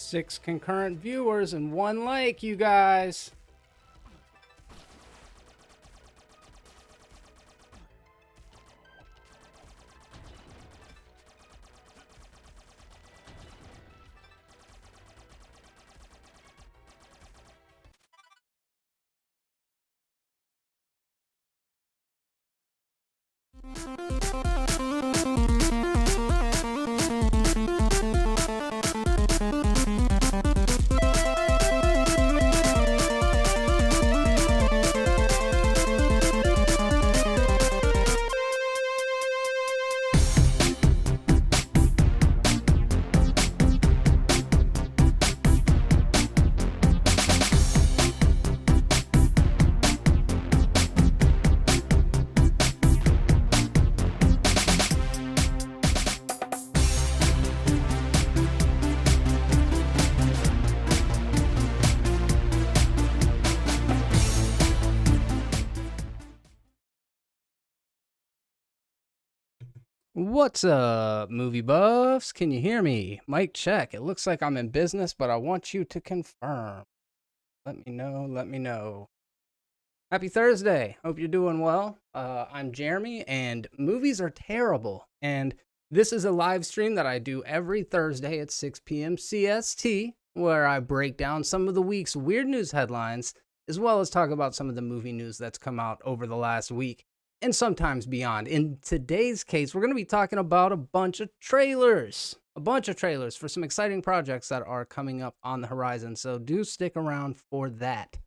6 concurrent viewers and 1 like, you guys. What's up, movie buffs? Can you hear me? Mic check. It looks like I'm in business, but I want you to confirm. Let me know. Happy Thursday. Hope you're doing well. I'm Jeremy, and movies are terrible. And this is a live stream that I do every Thursday at 6 p.m. CST, where I break down some of the week's weird news headlines, as well as talk about some of the movie news that's come out over the last week, and sometimes beyond. In today's case, we're going to be talking about a bunch of trailers for some exciting projects that are coming up on the horizon, so do stick around for that.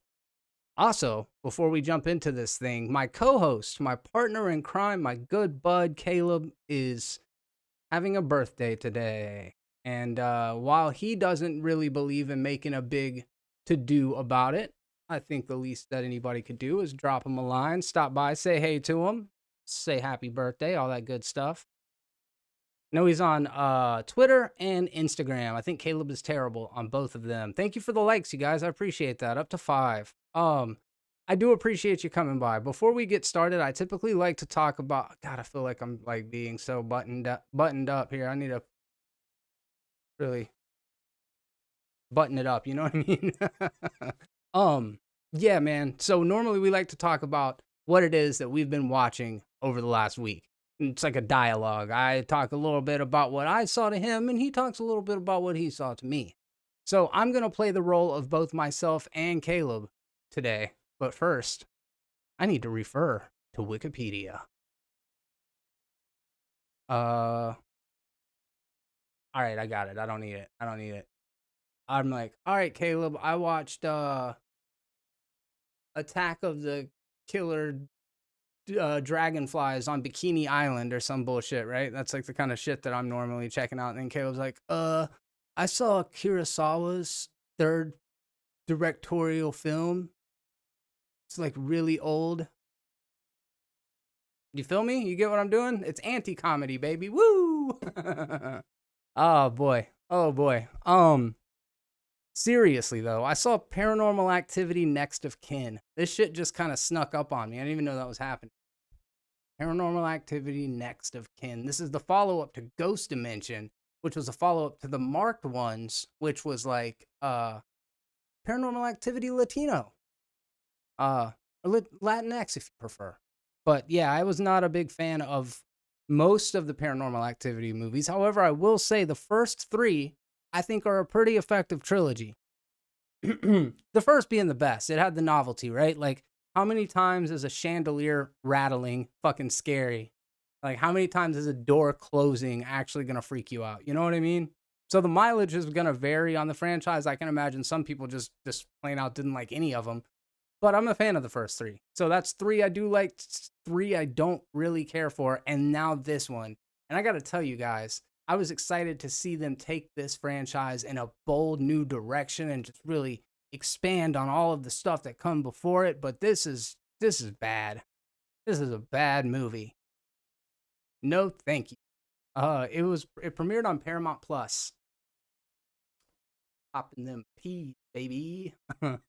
Also, before we jump into this thing, my co-host, my partner in crime, my good bud Caleb is having a birthday today. And while he doesn't really believe in making a big to-do about it, I think the least that anybody could do is drop him a line, stop by, say hey to him, say happy birthday, all that good stuff. No, he's on Twitter and Instagram. I think Caleb is terrible on both of them. Thank you for the likes, you guys. I appreciate that. Up to 5. I do appreciate you coming by. Before we get started, I typically like to talk about... God, I feel like I'm like being so buttoned up here. I need to really button it up. You know what I mean? Yeah, man. So normally we like to talk about what it is that we've been watching over the last week. It's like a dialogue. I talk a little bit about what I saw to him, and he talks a little bit about what he saw to me. So I'm going to play the role of both myself and Caleb today. But first, I need to refer to Wikipedia. All right, I got it. I don't need it. I'm like, all right, Caleb, I watched Attack of the Killer Dragonflies on Bikini Island or some bullshit, right? That's like the kind of shit that I'm normally checking out. And then Caleb's like, I saw Kurosawa's third directorial film. It's like really old. You feel me? You get what I'm doing? It's anti-comedy, baby. Woo! Oh boy. Seriously, though, I saw Paranormal Activity Next of Kin. This shit just kind of snuck up on me. I didn't even know that was happening. Paranormal Activity Next of Kin. This is the follow-up to Ghost Dimension, which was a follow-up to the marked ones, which was like Paranormal Activity Latino. Or Latinx, if you prefer. But yeah, I was not a big fan of most of the Paranormal Activity movies. However, I will say the first 3... I think are a pretty effective trilogy. The first being the best. It had the novelty, right? Like, how many times is a chandelier rattling fucking scary? Like, how many times is a door closing actually going to freak you out? You know what I mean? So the mileage is going to vary on the franchise. I can imagine some people just plain out didn't like any of them. But I'm a fan of the first 3. So that's 3 I do like, 3 I don't really care for, and now this one. And I got to tell you guys, I was excited to see them take this franchise in a bold new direction and just really expand on all of the stuff that come before it. But this is bad. This is a bad movie. No, thank you. It premiered on Paramount Plus. Popping them peas, baby. It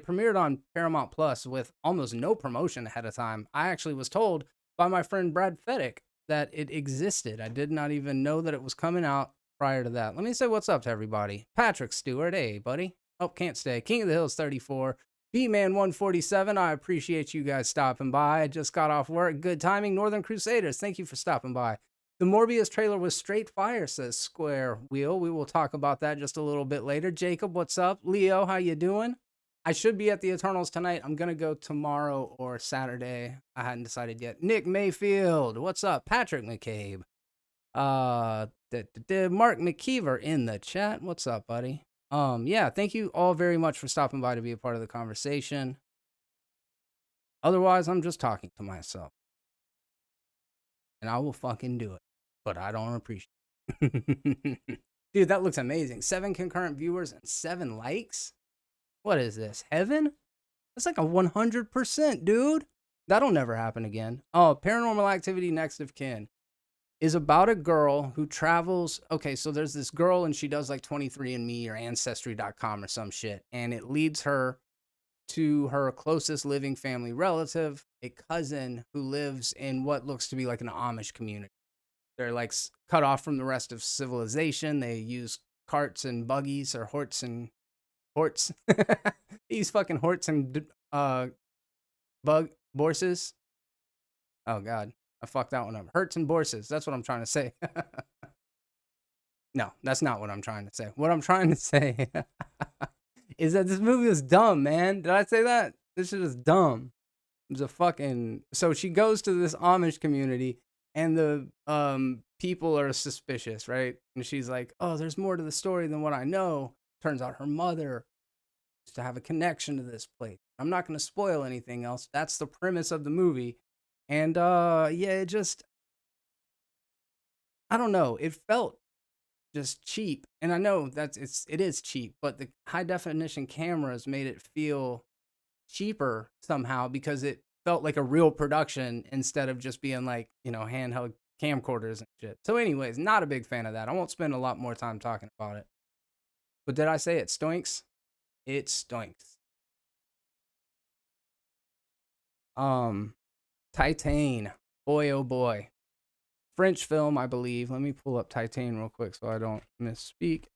premiered on Paramount Plus with almost no promotion ahead of time. I actually was told by my friend Brad Feddick that it existed. I did not even know that it was coming out prior to that. Let me say what's up to everybody. Patrick Stewart, hey, buddy. Oh, can't stay. King of the Hills 34. B-Man 147, I appreciate you guys stopping by. I just got off work. Good timing. Northern Crusaders, thank you for stopping by. The Morbius trailer was straight fire, says Square Wheel. We will talk about that just a little bit later. Jacob, what's up? Leo, how you doing? I should be at the Eternals tonight. I'm going to go tomorrow or Saturday. I hadn't decided yet. Nick Mayfield, what's up? Patrick McCabe. Mark McKeever in the chat. What's up, buddy? Yeah, thank you all very much for stopping by to be a part of the conversation. Otherwise, I'm just talking to myself. And I will fucking do it. But I don't appreciate it. Dude, that looks amazing. 7 concurrent viewers and 7 likes? What is this? Heaven? That's like a 100%, dude. That'll never happen again. Oh, Paranormal Activity Next of Kin is about a girl who travels. Okay, so there's this girl and she does like 23andMe or Ancestry.com or some shit. And it leads her to her closest living family relative, a cousin who lives in what looks to be like an Amish community. They're like cut off from the rest of civilization. They use carts and buggies or horts. These fucking horts and horses. Oh, God. I fucked that one up. Hertz and Borses. That's what I'm trying to say. No, that's not what I'm trying to say. What I'm trying to say is that this movie was dumb, man. Did I say that? This shit is dumb. It was a fucking... So she goes to this Amish community and the people are suspicious, right? And she's like, oh, there's more to the story than what I know. Turns out her mother used to have a connection to this place. I'm not going to spoil anything else. That's the premise of the movie. And, yeah, it just, I don't know. It felt just cheap. And I know it is cheap, but the high definition cameras made it feel cheaper somehow because it felt like a real production instead of just being like, you know, handheld camcorders and shit. So anyways, not a big fan of that. I won't spend a lot more time talking about it. But did I say it stinks? It stinks. Titan. Boy, oh boy. French film, I believe. Let me pull up Titan real quick so I don't misspeak.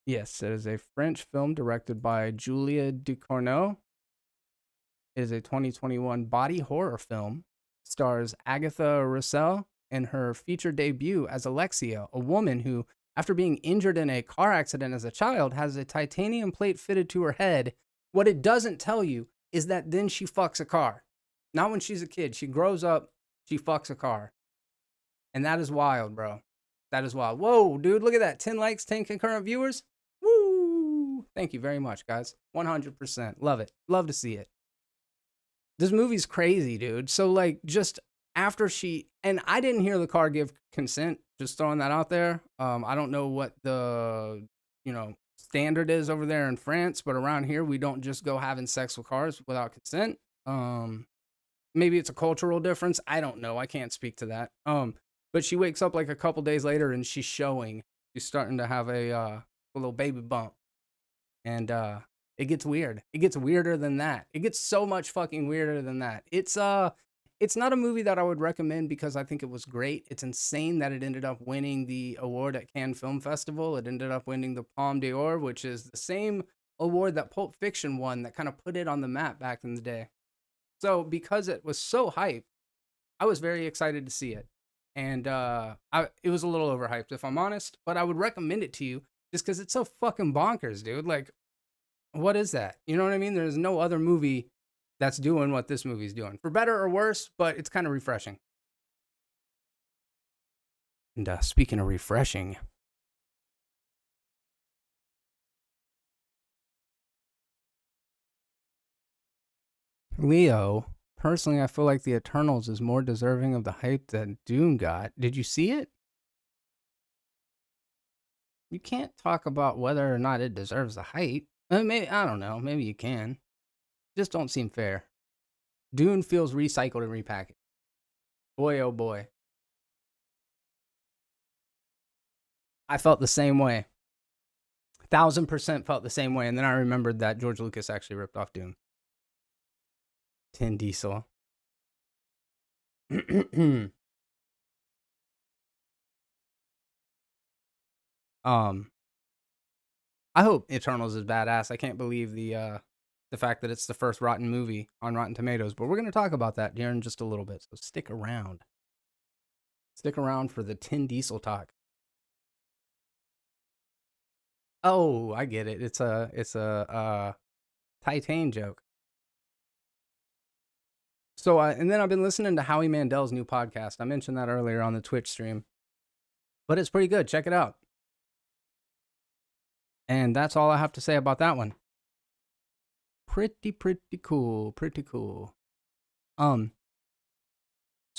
Yes, it is a French film directed by Julia Ducournau. It is a 2021 body horror film. Stars Agatha Roussel in her feature debut as Alexia, a woman who, after being injured in a car accident as a child, has a titanium plate fitted to her head. What it doesn't tell you is that then she fucks a car. Not when she's a kid. She grows up, she fucks a car. And that is wild, bro. That is wild. Whoa, dude, look at that. 10 likes, 10 concurrent viewers. Woo! Thank you very much, guys. 100%. Love it. Love to see it. This movie's crazy, dude. So, like, just after and I didn't hear the car give consent, just throwing that out there. I don't know what the, standard is over there in France, but around here, we don't just go having sex with cars without consent. Maybe it's a cultural difference. I don't know. I can't speak to that. But she wakes up like a couple days later and she's showing. She's starting to have a little baby bump. And it gets weird. It gets weirder than that. It gets so much fucking weirder than that. It's not a movie that I would recommend because I think it was great. It's insane that it ended up winning the award at Cannes Film Festival. It ended up winning the Palme d'Or, which is the same award that Pulp Fiction won that kind of put it on the map back in the day. So because it was so hyped, I was very excited to see it. And it was a little overhyped, if I'm honest, but I would recommend it to you just because it's so fucking bonkers, dude. Like, what is that? You know what I mean? There's no other movie that's doing what this movie's doing, for better or worse, but it's kind of refreshing. And speaking of refreshing, Leo, personally, I feel like the Eternals is more deserving of the hype that Dune got. Did you see it? You can't talk about whether or not it deserves the hype. Maybe, I don't know. Maybe you can. Just don't seem fair. Dune feels recycled and repackaged. Boy, oh boy. I felt the same way. 1000% felt the same way. And then I remembered that George Lucas actually ripped off Dune. Tin Diesel. Um, I hope Eternals is badass. I can't believe the fact that it's the first rotten movie on Rotten Tomatoes, but we're going to talk about that here in just a little bit. So stick around. Stick around for the Tin Diesel talk. Oh, I get it. It's a Titan joke. So, and then I've been listening to Howie Mandel's new podcast. I mentioned that earlier on the Twitch stream, but it's pretty good. Check it out. And that's all I have to say about that one. Pretty cool. Pretty cool. So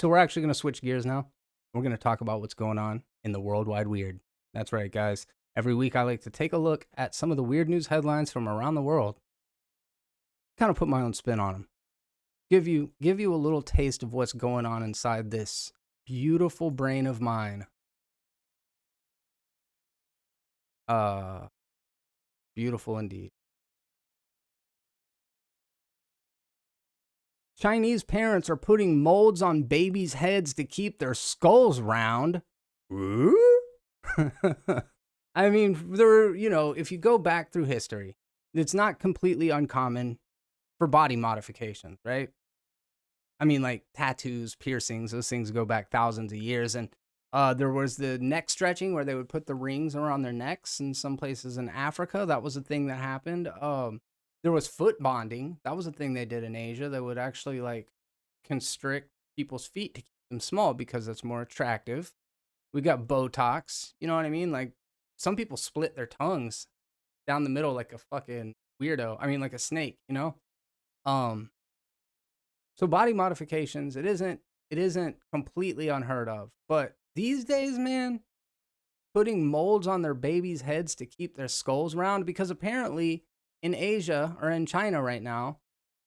we're actually going to switch gears now. We're going to talk about what's going on in the worldwide weird. That's right, guys. Every week I like to take a look at some of the weird news headlines from around the world. Kind of put my own spin on them. Give you a little taste of what's going on inside this beautiful brain of mine. Beautiful indeed. Chinese parents are putting molds on babies' heads to keep their skulls round. I mean, if you go back through history, it's not completely uncommon for body modifications, right? I mean, like tattoos, piercings, those things go back thousands of years. And there was the neck stretching where they would put the rings around their necks in some places in Africa. That was a thing that happened. There was foot bonding. That was a thing they did in Asia. They would actually like constrict people's feet to keep them small because it's more attractive. We got Botox. You know what I mean? Like some people split their tongues down the middle like a fucking weirdo. I mean, like a snake, you know? So body modifications, it isn't completely unheard of. But these days, man, putting molds on their babies' heads to keep their skulls round, because apparently in Asia or in China right now,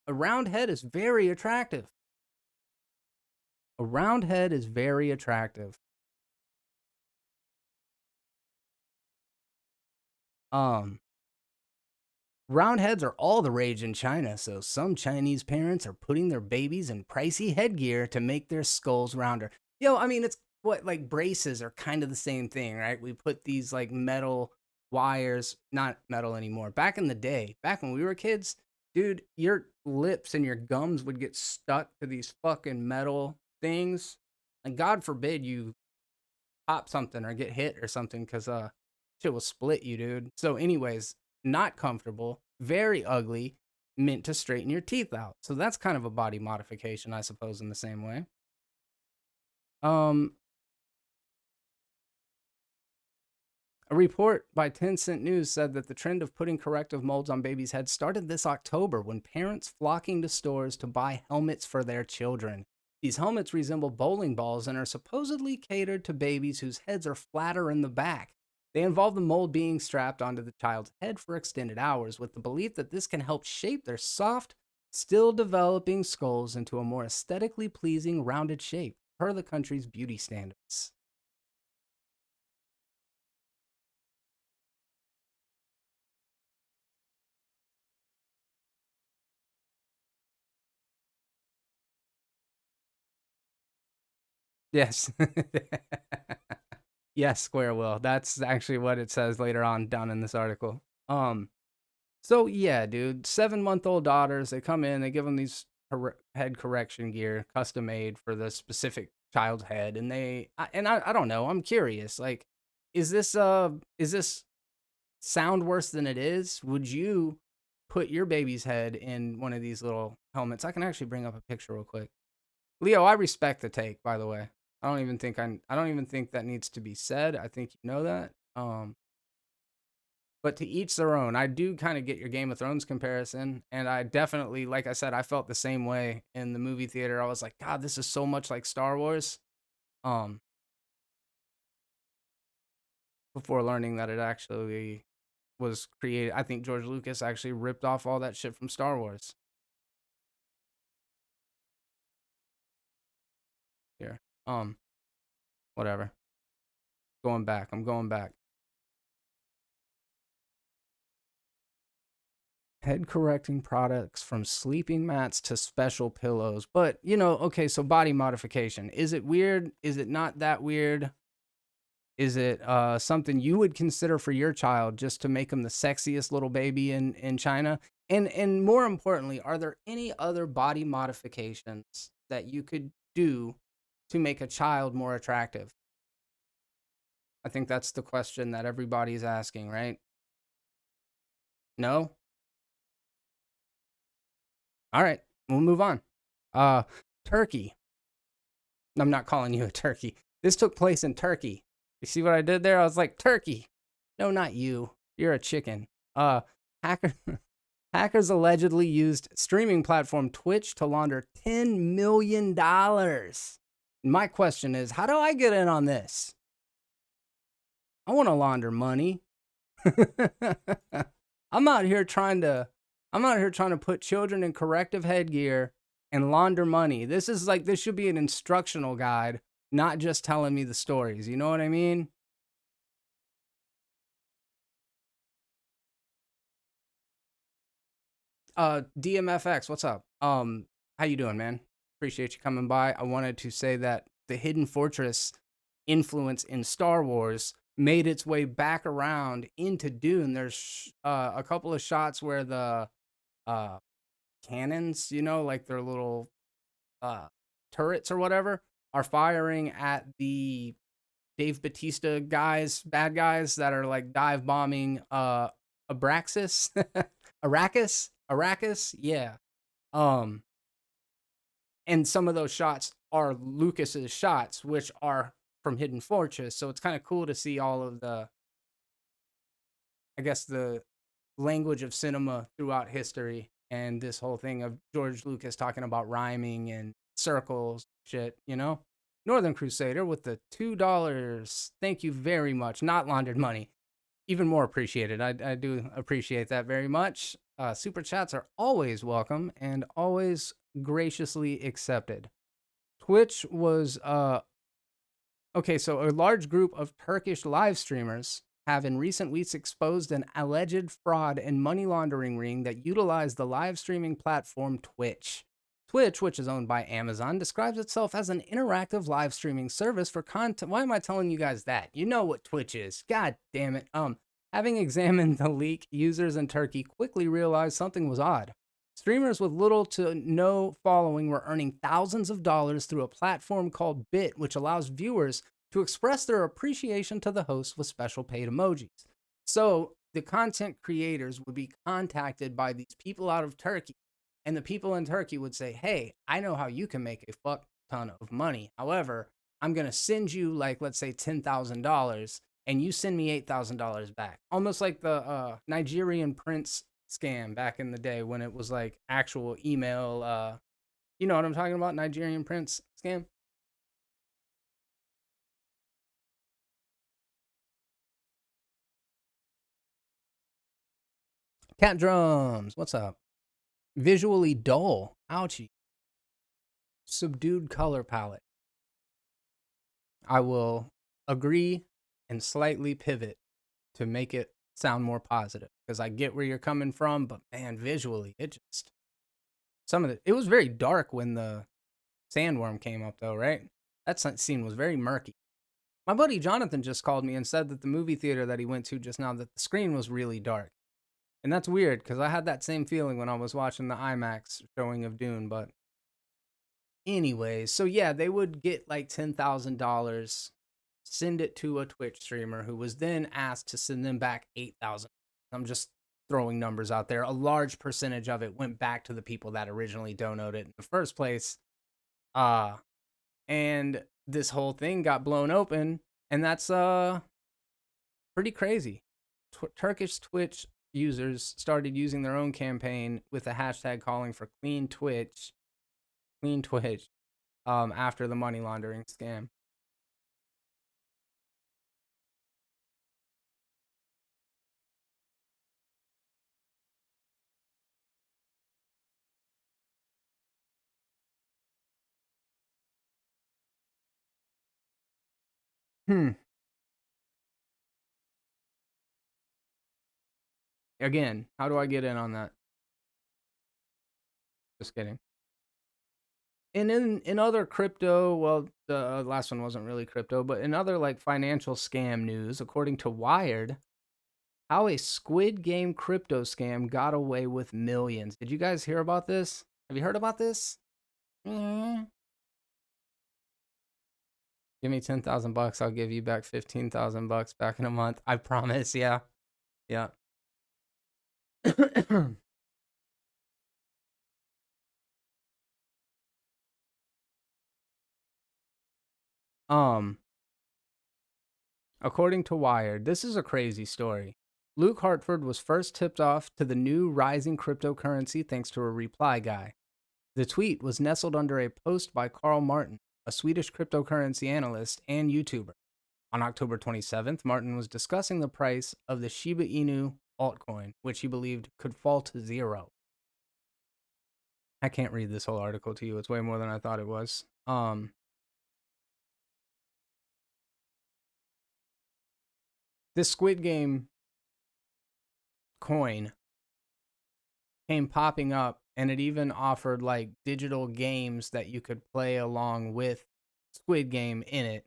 a round head is very attractive. A round head is very attractive. Round heads are all the rage in China, so some Chinese parents are putting their babies in pricey headgear to make their skulls rounder. I mean, it's what, like braces are kind of the same thing, right? We put these like metal wires, not metal anymore. Back in the day, back when we were kids, dude, your lips and your gums would get stuck to these fucking metal things. And God forbid you pop something or get hit or something, because shit will split you, dude. So anyways, not comfortable, very ugly, meant to straighten your teeth out. So that's kind of a body modification, I suppose, in the same way. A report by Tencent News said that the trend of putting corrective molds on babies' heads started this October when parents flocking to stores to buy helmets for their children. These helmets resemble bowling balls and are supposedly catered to babies whose heads are flatter in the back. They involve the mold being strapped onto the child's head for extended hours, with the belief that this can help shape their soft, still developing skulls into a more aesthetically pleasing, rounded shape, per the country's beauty standards. Yes. Yes, square will. That's actually what it says later on down in this article. So yeah, dude, 7-month-old daughters, they come in, they give them these head correction gear, custom made for the specific child's head, and I don't know, I'm curious, like, is this sound worse than it is? Would you put your baby's head in one of these little helmets? I can actually bring up a picture real quick. Leo, I respect the take, by the way. I don't even think that needs to be said. I think you know that. But to each their own. I do kind of get your Game of Thrones comparison, and I definitely, like I said, I felt the same way in the movie theater. I was like, God, this is so much like Star Wars. Before learning that it actually was created, I think George Lucas actually ripped off all that shit from Star Wars. Here, whatever. I'm going back. Head correcting products from sleeping mats to special pillows. But, okay, so body modification. Is it weird? Is it not that weird? Is it something you would consider for your child just to make him the sexiest little baby in China? And more importantly, are there any other body modifications that you could do to make a child more attractive? I think that's the question that everybody's asking, right? No? All right, we'll move on. Uh, Turkey. I'm not calling you a turkey. This took place in Turkey. You see what I did there? I was like, Turkey. No, not you. You're a chicken. Hacker Hackers allegedly used streaming platform Twitch to launder $10 million. My question is, how do I get in on this? I want to launder money. I'm out here trying to put children in corrective headgear and launder money. This should be an instructional guide, not just telling me the stories. You know what I mean? DMFX, what's up? How you doing, man? Appreciate you coming by. I wanted to say that the Hidden Fortress influence in Star Wars made its way back around into Dune. There's a couple of shots where the uh cannons, like their little turrets or whatever, are firing at the Dave Bautista bad guys that are like dive bombing Abraxas, Arrakis, yeah. Um, and some of those shots are Lucas's shots, which are from Hidden Fortress. So it's kind of cool to see all of the language of cinema throughout history, and this whole thing of George Lucas talking about rhyming and circles, shit. Northern Crusader with the $2. Thank you very much. Not laundered money. Even more appreciated. I do appreciate that very much. Super chats are always welcome and always graciously accepted. Twitch was okay, so a large group of Turkish live streamers have in recent weeks exposed an alleged fraud and money laundering ring that utilized the live streaming platform Twitch. Twitch, which is owned by Amazon, describes itself as an interactive live streaming service for content. Why am I telling you guys that? You know what Twitch is. God damn it. Having examined the leak, users in Turkey quickly realized something was odd. Streamers with little to no following were earning thousands of dollars through a platform called Bit, which allows viewers to express their appreciation to the host with special paid emojis. So the content creators would be contacted by these people out of Turkey, and the people in Turkey would say, hey, I know how you can make a fuck ton of money. However, I'm going to send you, like, let's say $10,000, and you send me $8,000 back. Almost like the Nigerian prince scam back in the day when it was like actual email. You know what I'm talking about? Nigerian prince scam. Cat drums, what's up? Visually dull. Ouchie. Subdued color palette. I will agree and slightly pivot to make it sound more positive because I get where you're coming from, but man, visually, it was very dark when the sandworm came up, though, right? That scene was very murky. My buddy Jonathan just called me and said that the movie theater that he went to just now, that the screen was really dark. And that's weird because I had that same feeling when I was watching the IMAX showing of Dune. But anyways, so yeah, they would get like $10,000, send it to a Twitch streamer who was then asked to send them back 8,000. I'm just throwing numbers out there. A large percentage of it went back to the people that originally donated in the first place. And this whole thing got blown open, and that's pretty crazy. Turkish Twitch users started using their own campaign with a hashtag calling for clean Twitch, after the money laundering scam. Again, how do I get in on that? Just kidding. And in other crypto, well, the last one wasn't really crypto, but in other like financial scam news, according to Wired, how a Squid Game crypto scam got away with millions. Did you guys hear about this? Have you heard about this? Give me $10,000, I'll give you back $15,000 back in a month. I promise. Yeah, yeah. um, According to Wired, this is a crazy story. Luke Hartford was first tipped off to the new rising cryptocurrency thanks to a reply guy. The tweet was nestled under a post by Carl Martin, a Swedish cryptocurrency analyst and YouTuber. On October 27th, Martin was discussing the price of the Shiba Inu altcoin, which he believed could fall to zero. I can't read this whole article to you. It's way more than I thought it was. This Squid Game coin came popping up, and it even offered like digital games that you could play along with Squid Game in it.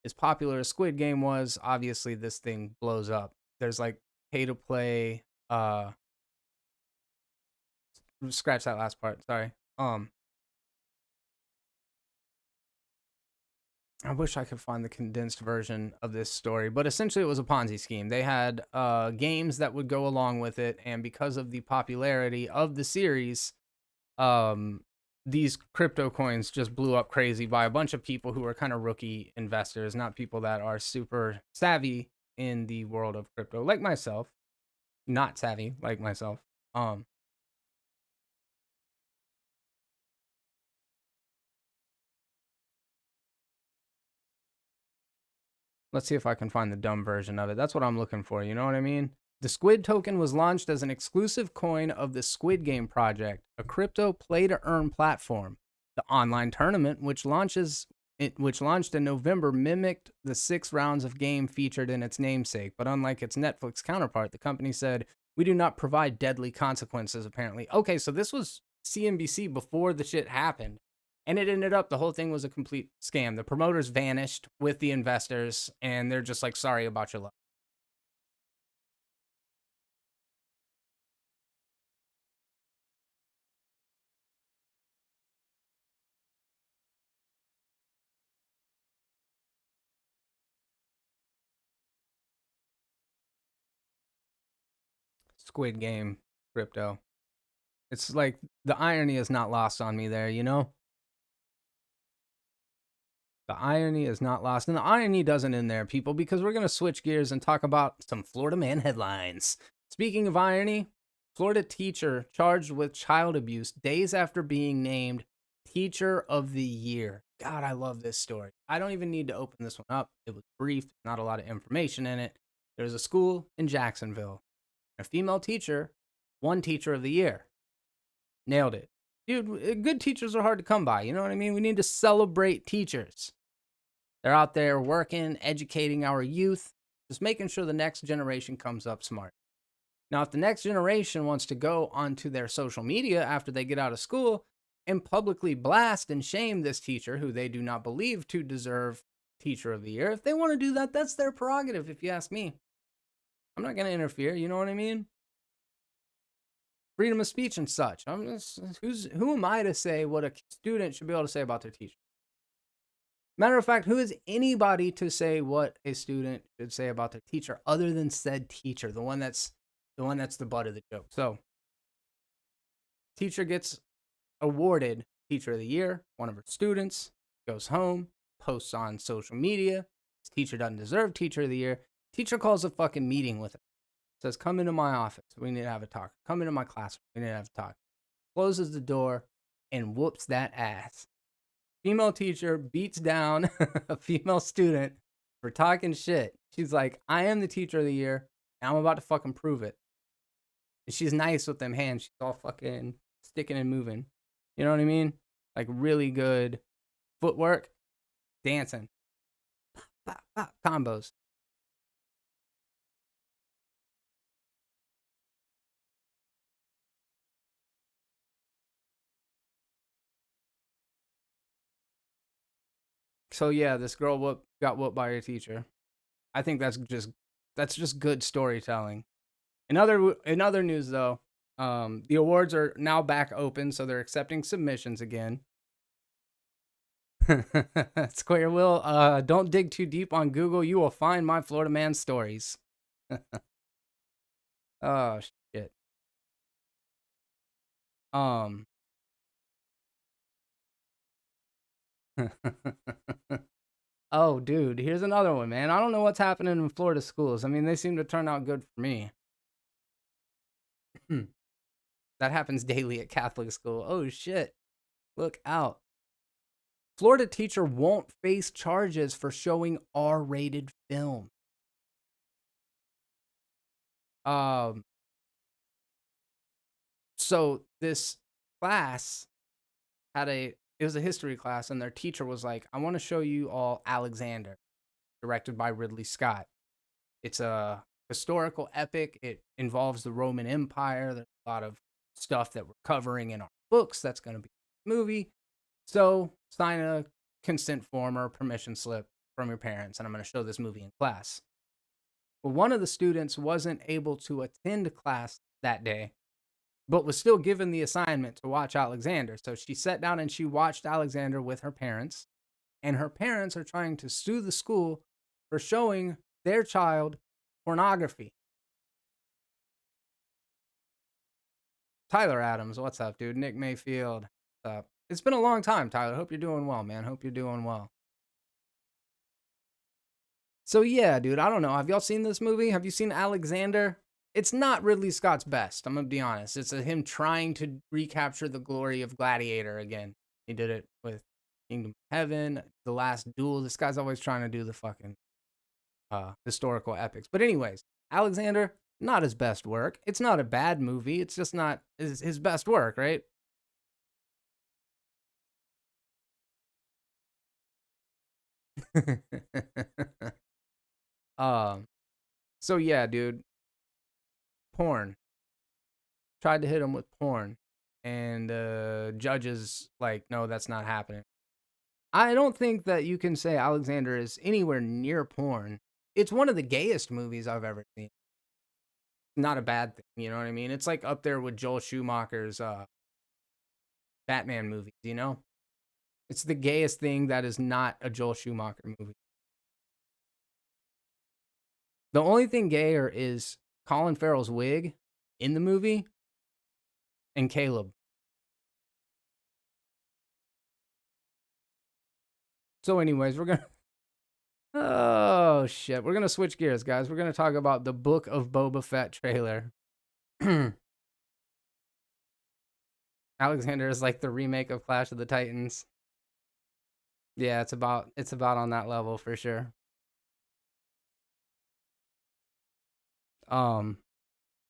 As popular as Squid Game was, obviously this thing blows up. There's like pay to play, scratch that last part, sorry. I wish I could find the condensed version of this story, but essentially it was a Ponzi scheme. They had games that would go along with it, and because of the popularity of the series, these crypto coins just blew up crazy by a bunch of people who are kind of rookie investors, not people that are super savvy in the world of crypto, like myself. Not savvy, like myself. Let's see if I can find the dumb version of it. That's what I'm looking for. You know what I mean? The Squid token was launched as an exclusive coin of the Squid Game project, a crypto play-to-earn platform. The online tournament, which launched in November, mimicked the 6 rounds of game featured in its namesake. But unlike its Netflix counterpart, the company said, "We do not provide deadly consequences." Apparently, okay, so this was CNBC before the shit happened. And it ended up, the whole thing was a complete scam. The promoters vanished with the investors, and they're just like, sorry about your luck. Squid Game crypto. It's like the irony is not lost on me there, you know? The irony is not lost. And the irony doesn't end there, people, because we're going to switch gears and talk about some Florida man headlines. Speaking of irony, Florida teacher charged with child abuse days after being named Teacher of the Year. God, I love this story. I don't even need to open this one up. It was brief, not a lot of information in it. There's a school in Jacksonville. A female teacher won Teacher of the Year. Nailed it. Dude, good teachers are hard to come by. You know what I mean? We need to celebrate teachers. They're out there working, educating our youth, just making sure the next generation comes up smart. Now, if the next generation wants to go onto their social media after they get out of school and publicly blast and shame this teacher who they do not believe to deserve Teacher of the Year, if they want to do that, that's their prerogative, if you ask me. I'm not going to interfere, you know what I mean? Freedom of speech and such. Who am I to say what a student should be able to say about their teacher? Matter of fact, who is anybody to say what a student should say about their teacher other than said teacher, the one that's the butt of the joke? So, teacher gets awarded Teacher of the Year. One of her students goes home, posts on social media. This teacher doesn't deserve Teacher of the Year. Teacher calls a fucking meeting with her. Says, "Come into my office. We need to have a talk. Come into my classroom. We need to have a talk." Closes the door and whoops that ass. Female teacher beats down a female student for talking shit. She's like, "I am the Teacher of the Year, and I'm about to fucking prove it." And she's nice with them hands. She's all fucking sticking and moving. You know what I mean? Like really good footwork, dancing, combos. So yeah, this girl got whooped by her teacher. I think that's just good storytelling. In other news though, the awards are now back open, so they're accepting submissions again. Square will, don't dig too deep on Google. You will find my Florida man stories. Oh shit. Um. Oh, dude, here's another one, man. I don't know what's happening in Florida schools. I mean, they seem to turn out good for me. That happens daily at Catholic school. Oh shit. Look out. Florida teacher won't face charges for showing R-rated film. Um, so this class it was a history class, and their teacher was like, I want to show you all Alexander, directed by Ridley Scott. It's a historical epic. It involves the Roman Empire. There's a lot of stuff that we're covering in our books that's going to be a movie. So sign a consent form or permission slip from your parents, and I'm going to show this movie in class. Well, one of the students wasn't able to attend class that day, but was still given the assignment to watch Alexander. So she sat down and she watched Alexander with her parents, and her parents are trying to sue the school for showing their child pornography. Tyler Adams, what's up, dude? Nick Mayfield, what's up? It's been a long time, Tyler. Hope you're doing well, man. Hope you're doing well. So yeah, dude, I don't know. Have y'all seen this movie? Have you seen Alexander? It's not Ridley Scott's best. I'm gonna be honest. It's him trying to recapture the glory of Gladiator again. He did it with Kingdom of Heaven, The Last Duel. This guy's always trying to do the fucking historical epics. But anyways, Alexander, not his best work. It's not a bad movie. It's just not his best work, right? um. So yeah, dude, porn. Tried to hit him with porn, and judges like, no, that's not happening. I don't think that you can say Alexander is anywhere near porn. It's one of the gayest movies I've ever seen. Not a bad thing, you know what I mean? It's like up there with Joel Schumacher's Batman movies, you know? It's the gayest thing that is not a Joel Schumacher movie. The only thing gayer is Colin Farrell's wig in the movie and Caleb. So anyways, we're gonna oh shit, we're gonna switch gears, guys. We're gonna talk about the Book of Boba Fett trailer. Alexander is like the remake of Clash of the Titans. Yeah, it's about on that level for sure. Um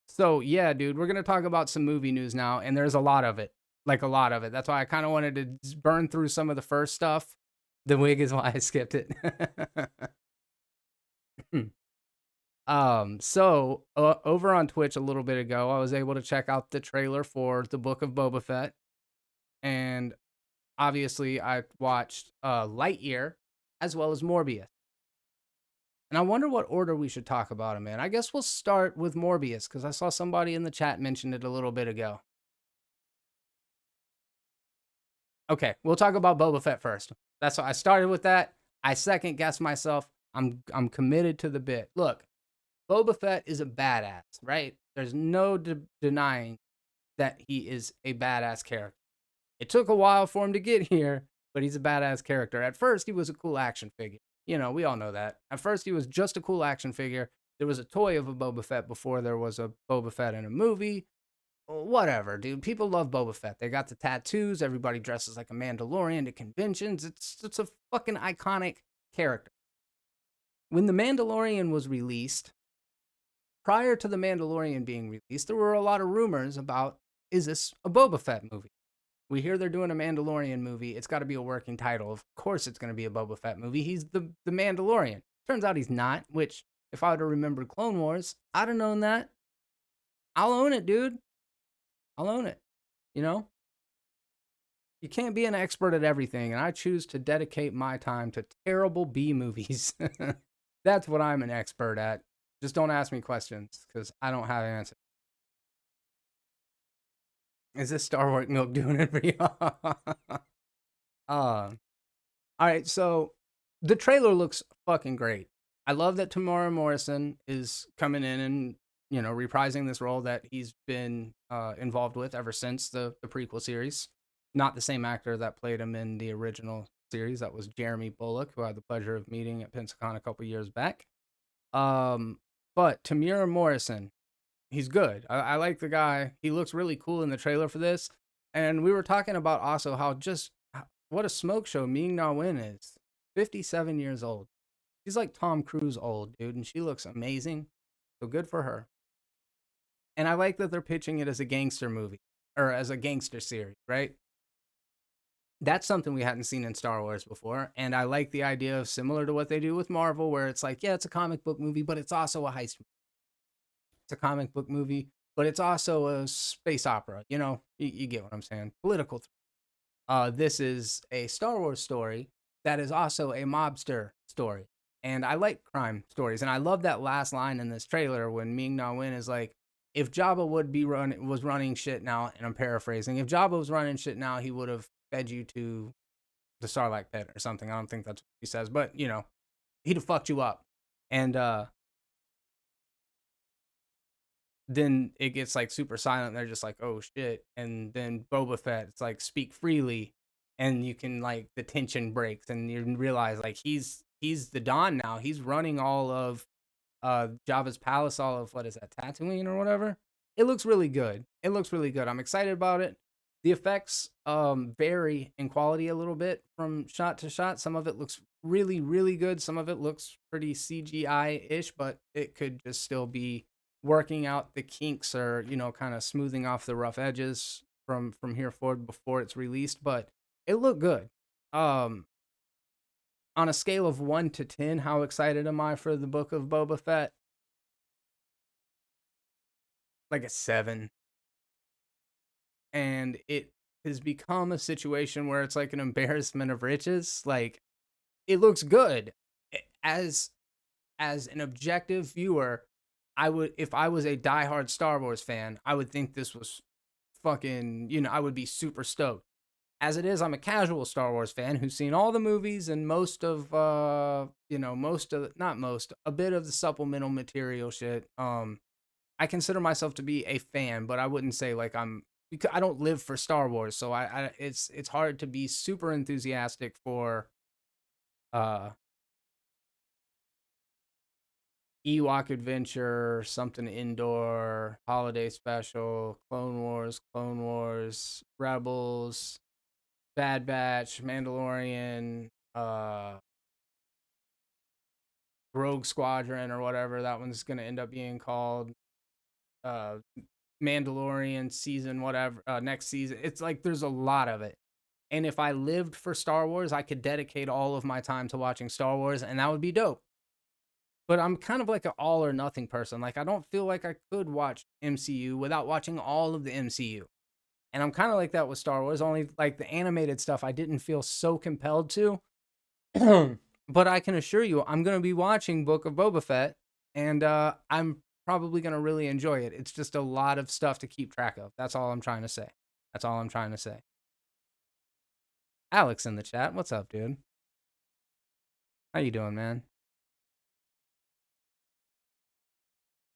so yeah, dude, we're gonna talk about some movie news now, and there's a lot of it. Like a lot of it. That's why I kind of wanted to burn through some of the first stuff. The wig is why I skipped it. So over on Twitch a little bit ago, I was able to check out the trailer for the Book of Boba Fett, and obviously I watched Lightyear as well as Morbius. And I wonder what order we should talk about them in. I guess we'll start with Morbius because I saw somebody in the chat mention it a little bit ago. Okay, we'll talk about Boba Fett first. That's why I started with that. I second guessed myself. I'm committed to the bit. Look, Boba Fett is a badass, right? There's no denying that he is a badass character. It took a while for him to get here, but he's a badass character. At first, he was a cool action figure. You know, we all know that. At first, he was just a cool action figure. There was a toy of a Boba Fett before there was a Boba Fett in a movie. Whatever, dude. People love Boba Fett. They got the tattoos. Everybody dresses like a Mandalorian to conventions. It's a fucking iconic character. When The Mandalorian was released, prior to The Mandalorian being released, there were a lot of rumors about, is this a Boba Fett movie? We hear they're doing a Mandalorian movie. It's got to be a working title. Of course it's going to be a Boba Fett movie. He's the Mandalorian. Turns out he's not, which, if I would have remembered Clone Wars, I'd have known that. I'll own it, dude. I'll own it. You know? You can't be an expert at everything, and I choose to dedicate my time to terrible B movies. That's what I'm an expert at. Just don't ask me questions because I don't have answers. Is this Star Wars milk doing it for you? All right, so the trailer looks fucking great. I love that Tamara Morrison is coming in and reprising this role that he's been involved with ever since the prequel series. Not the same actor that played him in the original series. That was Jeremy Bullock, who I had the pleasure of meeting at Pensacon a couple years back. But Tamara Morrison, he's good. I like the guy. He looks really cool in the trailer for this. And we were talking about also how just what a smoke show Ming Na Wen is. 57 years old. She's like Tom Cruise old, dude, and she looks amazing. So good for her. And I like that they're pitching it as a gangster movie or as a gangster series, right? That's something we hadn't seen in Star Wars before. And I like the idea of similar to what they do with Marvel, where it's like, yeah, it's a comic book movie, but it's also a heist movie. It's a comic book movie, but it's also a space opera. You get what I'm saying. Political. This is a Star Wars story that is also a mobster story. And I like crime stories. And I love that last line in this trailer when Ming Na Wen is like, if Jabba was running shit now, and I'm paraphrasing, if Jabba was running shit now, he would have fed you to the Sarlacc pit or something. I don't think that's what he says, but he'd have fucked you up. And then it gets like super silent. They're just like, oh shit. And then Boba Fett, it's like, speak freely. And you can like, the tension breaks and you realize like he's the Don now. He's running all of Jabba's palace, all of what is that, Tatooine or whatever. It looks really good. I'm excited about it. The effects vary in quality a little bit from shot to shot. Some of it looks really, really good. Some of it looks pretty CGI-ish, but it could just still be working out the kinks or, kind of smoothing off the rough edges from here forward before it's released. But it looked good. On a scale of 1 to 10, how excited am I for the Book of Boba Fett? Like a 7. And it has become a situation where it's like an embarrassment of riches. Like, it looks good. As an objective viewer, if I was a diehard Star Wars fan, I would think this was fucking, I would be super stoked. As it is, I'm a casual Star Wars fan who's seen all the movies and most of, a bit of the supplemental material shit. I consider myself to be a fan, but I wouldn't say like because I don't live for Star Wars, so it's hard to be super enthusiastic for Ewok Adventure, something indoor, holiday special, Clone Wars, Rebels, Bad Batch, Mandalorian, Rogue Squadron or whatever that one's gonna end up being called, Mandalorian season, whatever, next season. It's like there's a lot of it. And if I lived for Star Wars, I could dedicate all of my time to watching Star Wars, and that would be dope. But I'm kind of like an all or nothing person. Like, I don't feel like I could watch MCU without watching all of the MCU. And I'm kind of like that with Star Wars, only like the animated stuff I didn't feel so compelled to. But I can assure you, I'm going to be watching Book of Boba Fett, and I'm probably going to really enjoy it. It's just a lot of stuff to keep track of. That's all I'm trying to say. Alex in the chat, what's up, dude? How you doing, man?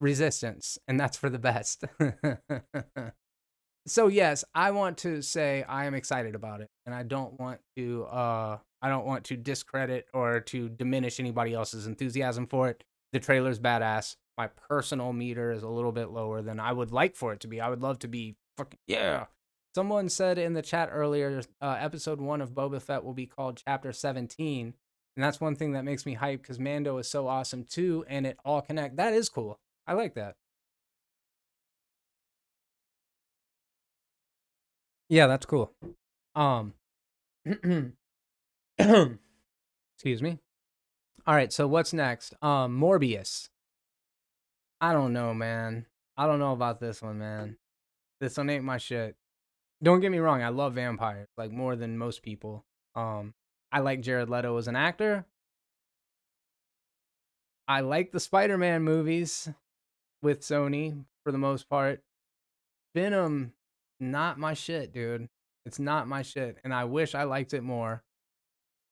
Resistance, and that's for the best. So yes, I want to say I am excited about it, and I don't want to discredit or to diminish anybody else's enthusiasm for it. The trailer's badass. My personal meter is a little bit lower than I would like for it to be. I would love to be fucking yeah. Someone said in the chat earlier, episode 1 of Boba Fett will be called Chapter 17, and that's one thing that makes me hype because Mando is so awesome too, and it all connect. That is cool. I like that. Yeah, that's cool. Excuse me. All right, so what's next? Morbius. I don't know, man. I don't know about this one, man. This one ain't my shit. Don't get me wrong, I love vampires, like, more than most people. I like Jared Leto as an actor. I like the Spider-Man movies with Sony for the most part. Venom, not my shit, dude. It's not my shit, and I wish I liked it more.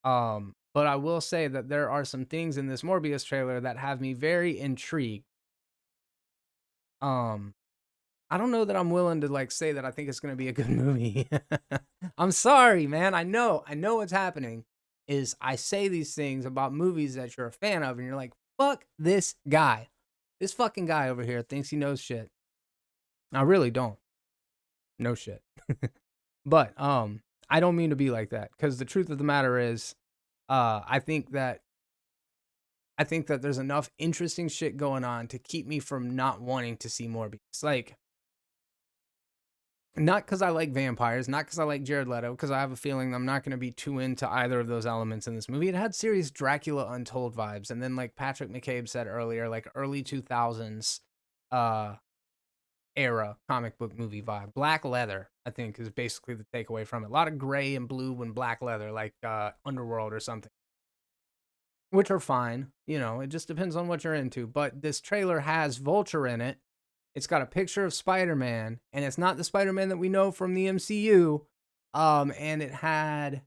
But I will say that there are some things in this Morbius trailer that have me very intrigued. Um, I don't know that I'm willing to like say that I think it's gonna be a good movie. I'm sorry, man. I know what's happening. Is I say these things about movies that you're a fan of, and you're like, fuck this guy. This fucking guy over here thinks he knows shit. I really don't. No shit. But I don't mean to be like that, because the truth of the matter is, I think that there's enough interesting shit going on to keep me from not wanting to see Morbius. Like, not because I like vampires, not because I like Jared Leto, because I have a feeling I'm not going to be too into either of those elements in this movie. It had serious Dracula Untold vibes, and then like Patrick McCabe said earlier, like early 2000s era comic book movie vibe. Black leather, I think, is basically the takeaway from it. A lot of gray and blue and black leather, like Underworld or something, which are fine. You know, it just depends on what you're into. But this trailer has Vulture in it. It's got a picture of Spider-Man, and it's not the Spider-Man that we know from the MCU. And it had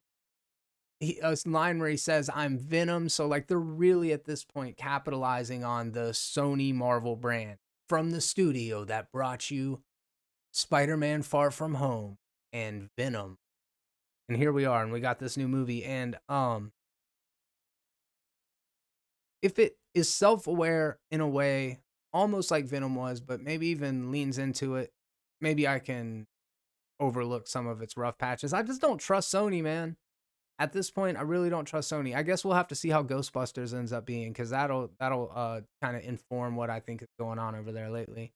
a line where he says, "I'm Venom." So like they're really at this point capitalizing on the Sony Marvel brand from the studio that brought you Spider-Man Far From Home and Venom. And here we are, and we got this new movie. And if it is self-aware in a way, almost like Venom was, but maybe even leans into it, maybe I can overlook some of its rough patches. I just don't trust Sony, man. At this point, I really don't trust Sony. I guess we'll have to see how Ghostbusters ends up being, because that'll kind of inform what I think is going on over there lately.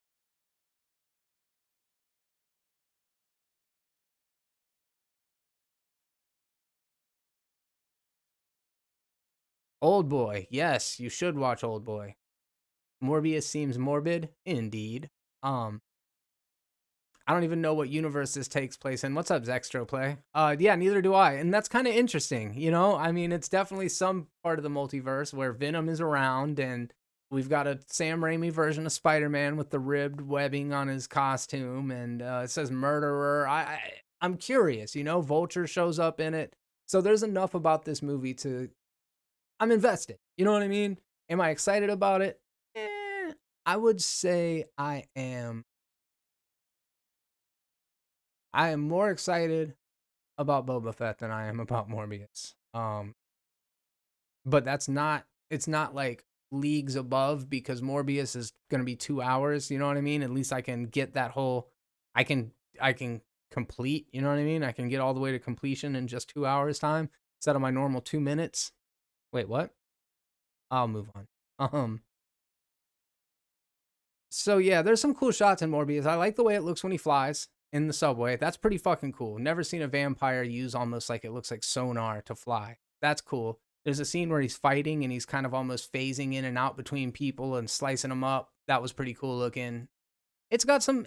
Old Boy, yes, you should watch Old Boy. Morbius seems morbid, indeed. Um, I don't even know what universe this takes place in. What's up, Zextro Play? Yeah, neither do I. And that's kind of interesting, you know? I mean, it's definitely some part of the multiverse where Venom is around, and we've got a Sam Raimi version of Spider-Man with the ribbed webbing on his costume, and it says murderer. I'm curious, you know? Vulture shows up in it. So there's enough about this movie to... I'm invested. You know what I mean? Am I excited about it? I would say I am more excited about Boba Fett than I am about Morbius. But it's not like leagues above, because Morbius is going to be 2 hours, you know what I mean? At least I can get that whole I can complete, you know what I mean? I can get all the way to completion in just 2 hours time instead of my normal 2 minutes. Wait, what? I'll move on. So yeah, there's some cool shots in Morbius. I like the way it looks when he flies in the subway. That's pretty fucking cool. Never seen a vampire use almost like it looks like sonar to fly. That's cool. There's a scene where he's fighting and he's kind of almost phasing in and out between people and slicing them up. That was pretty cool looking. It's got some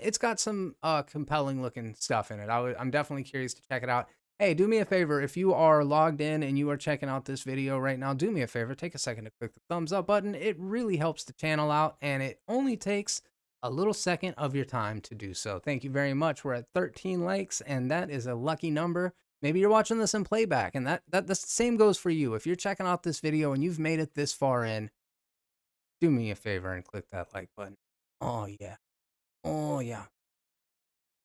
compelling looking stuff in it. I'm definitely curious to check it out. Hey, do me a favor. If you are logged in and you are checking out this video right now, do me a favor. Take a second to click the thumbs up button. It really helps the channel out, and it only takes a little second of your time to do so. Thank you very much. We're at 13 likes, and that is a lucky number. Maybe you're watching this in playback, and that the same goes for you. If you're checking out this video and you've made it this far in, do me a favor and click that like button. Oh, yeah. Oh, yeah.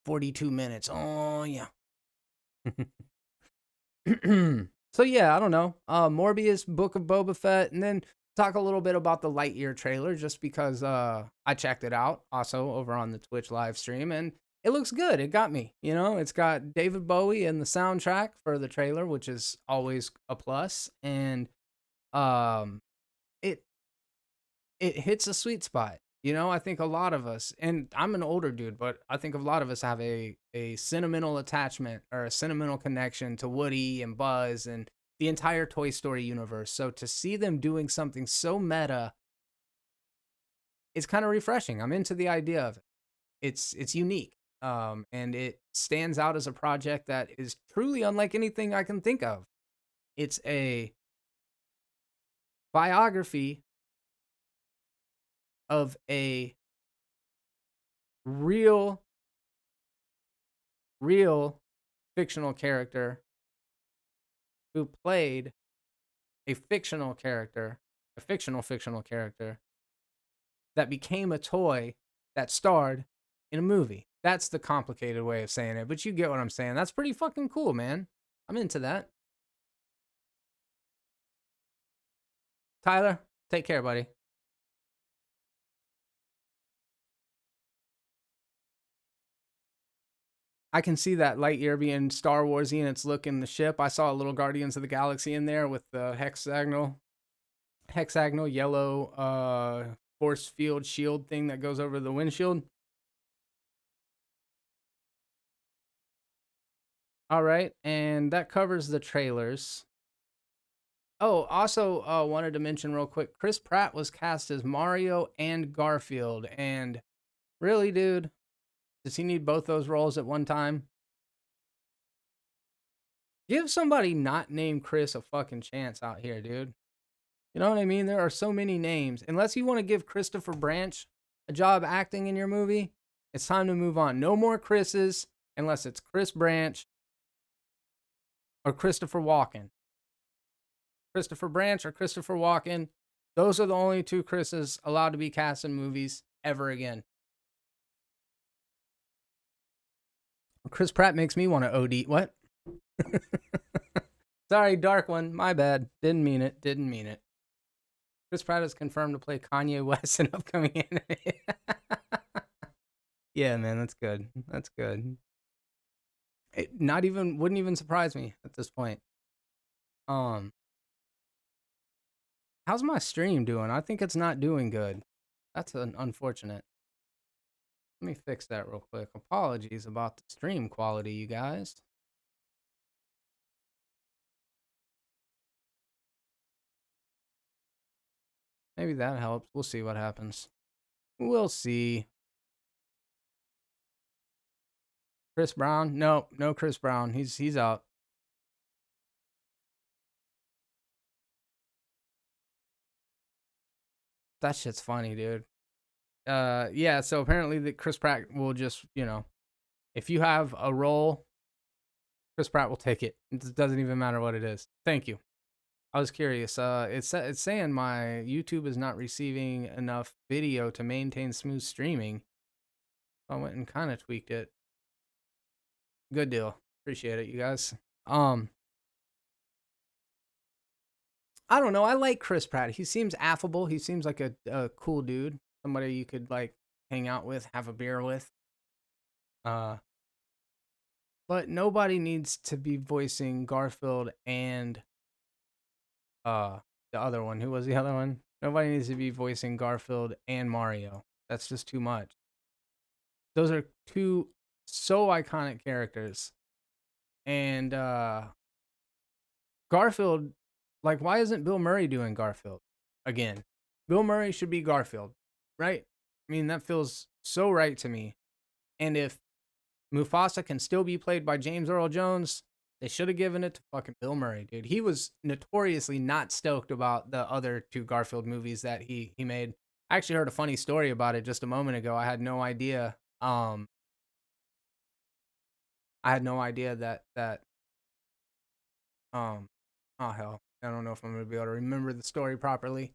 42 minutes. Oh, yeah. So yeah, I don't know. Morbius, Book of Boba Fett, and then talk a little bit about the Lightyear trailer, just because I checked it out also over on the Twitch live stream, and it looks good. It got me. You know, it's got David Bowie in the soundtrack for the trailer, which is always a plus, and it it hits a sweet spot. You know, I think a lot of us, and I'm an older dude, but I think a lot of us have a sentimental attachment or a sentimental connection to Woody and Buzz and the entire Toy Story universe. So to see them doing something so meta, it's kind of refreshing. I'm into the idea of it. It's unique. And it stands out as a project that is truly unlike anything I can think of. It's a biography of a real fictional character who played a fictional fictional character that became a toy that starred in a movie. That's the complicated way of saying it, but you get what I'm saying. That's pretty fucking cool, man. I'm into that. Tyler, take care, buddy. I can see that Lightyear being Star Warsy and its look in the ship. I saw a little Guardians of the Galaxy in there with the hexagonal yellow force field shield thing that goes over the windshield. All right, and that covers the trailers. Oh, also wanted to mention real quick, Chris Pratt was cast as Mario and Garfield, and really, dude, does he need both those roles at one time? Give somebody not named Chris a fucking chance out here, dude. You know what I mean? There are so many names. Unless you want to give Christopher Branch a job acting in your movie, it's time to move on. No more Chris's unless it's Chris Branch or Christopher Walken. Christopher Branch or Christopher Walken. Those are the only two Chris's allowed to be cast in movies ever again. Chris Pratt makes me want to OD. What? Sorry, dark one. My bad. Didn't mean it. Chris Pratt is confirmed to play Kanye West in upcoming anime. Yeah, man, that's good. It wouldn't even surprise me at this point. How's my stream doing? I think it's not doing good. That's unfortunate. Let me fix that real quick. Apologies about the stream quality, you guys. Maybe that helps. We'll see what happens. We'll see. Chris Brown? No Chris Brown. He's out. That shit's funny, dude. Yeah, so apparently the Chris Pratt will just, if you have a role, Chris Pratt will take it. It doesn't even matter what it is. Thank you. I was curious. It's saying my YouTube is not receiving enough video to maintain smooth streaming. I went and kind of tweaked it. Good deal. Appreciate it, you guys. I don't know. I like Chris Pratt. He seems affable. He seems like a cool dude. Somebody you could like hang out with, have a beer with. But nobody needs to be voicing Garfield and the other one. Who was the other one? Nobody needs to be voicing Garfield and Mario. That's just too much. Those are two so iconic characters. And Garfield, like, why isn't Bill Murray doing Garfield again? Bill Murray should be Garfield, right? I mean, that feels so right to me. And if Mufasa can still be played by James Earl Jones, they should have given it to fucking Bill Murray, dude. He was notoriously not stoked about the other two Garfield movies that he made. I actually heard a funny story about it just a moment ago. I had no idea. I had no idea that oh hell, I don't know if I'm gonna be able to remember the story properly.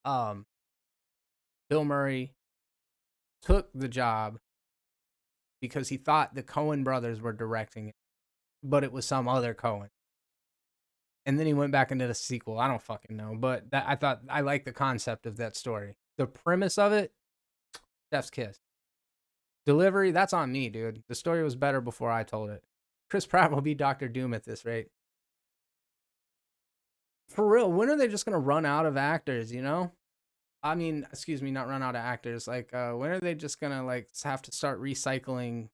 Bill Murray took the job because he thought the Coen brothers were directing it, but it was some other Coen. And then he went back into the sequel. I don't fucking know, but I like the concept of that story. The premise of it, chef's kiss. Delivery, that's on me, dude. The story was better before I told it. Chris Pratt will be Doctor Doom at this rate. For real, when are they just gonna run out of actors, I mean, excuse me, not run out of actors. Like, when are they just gonna like have to start recycling?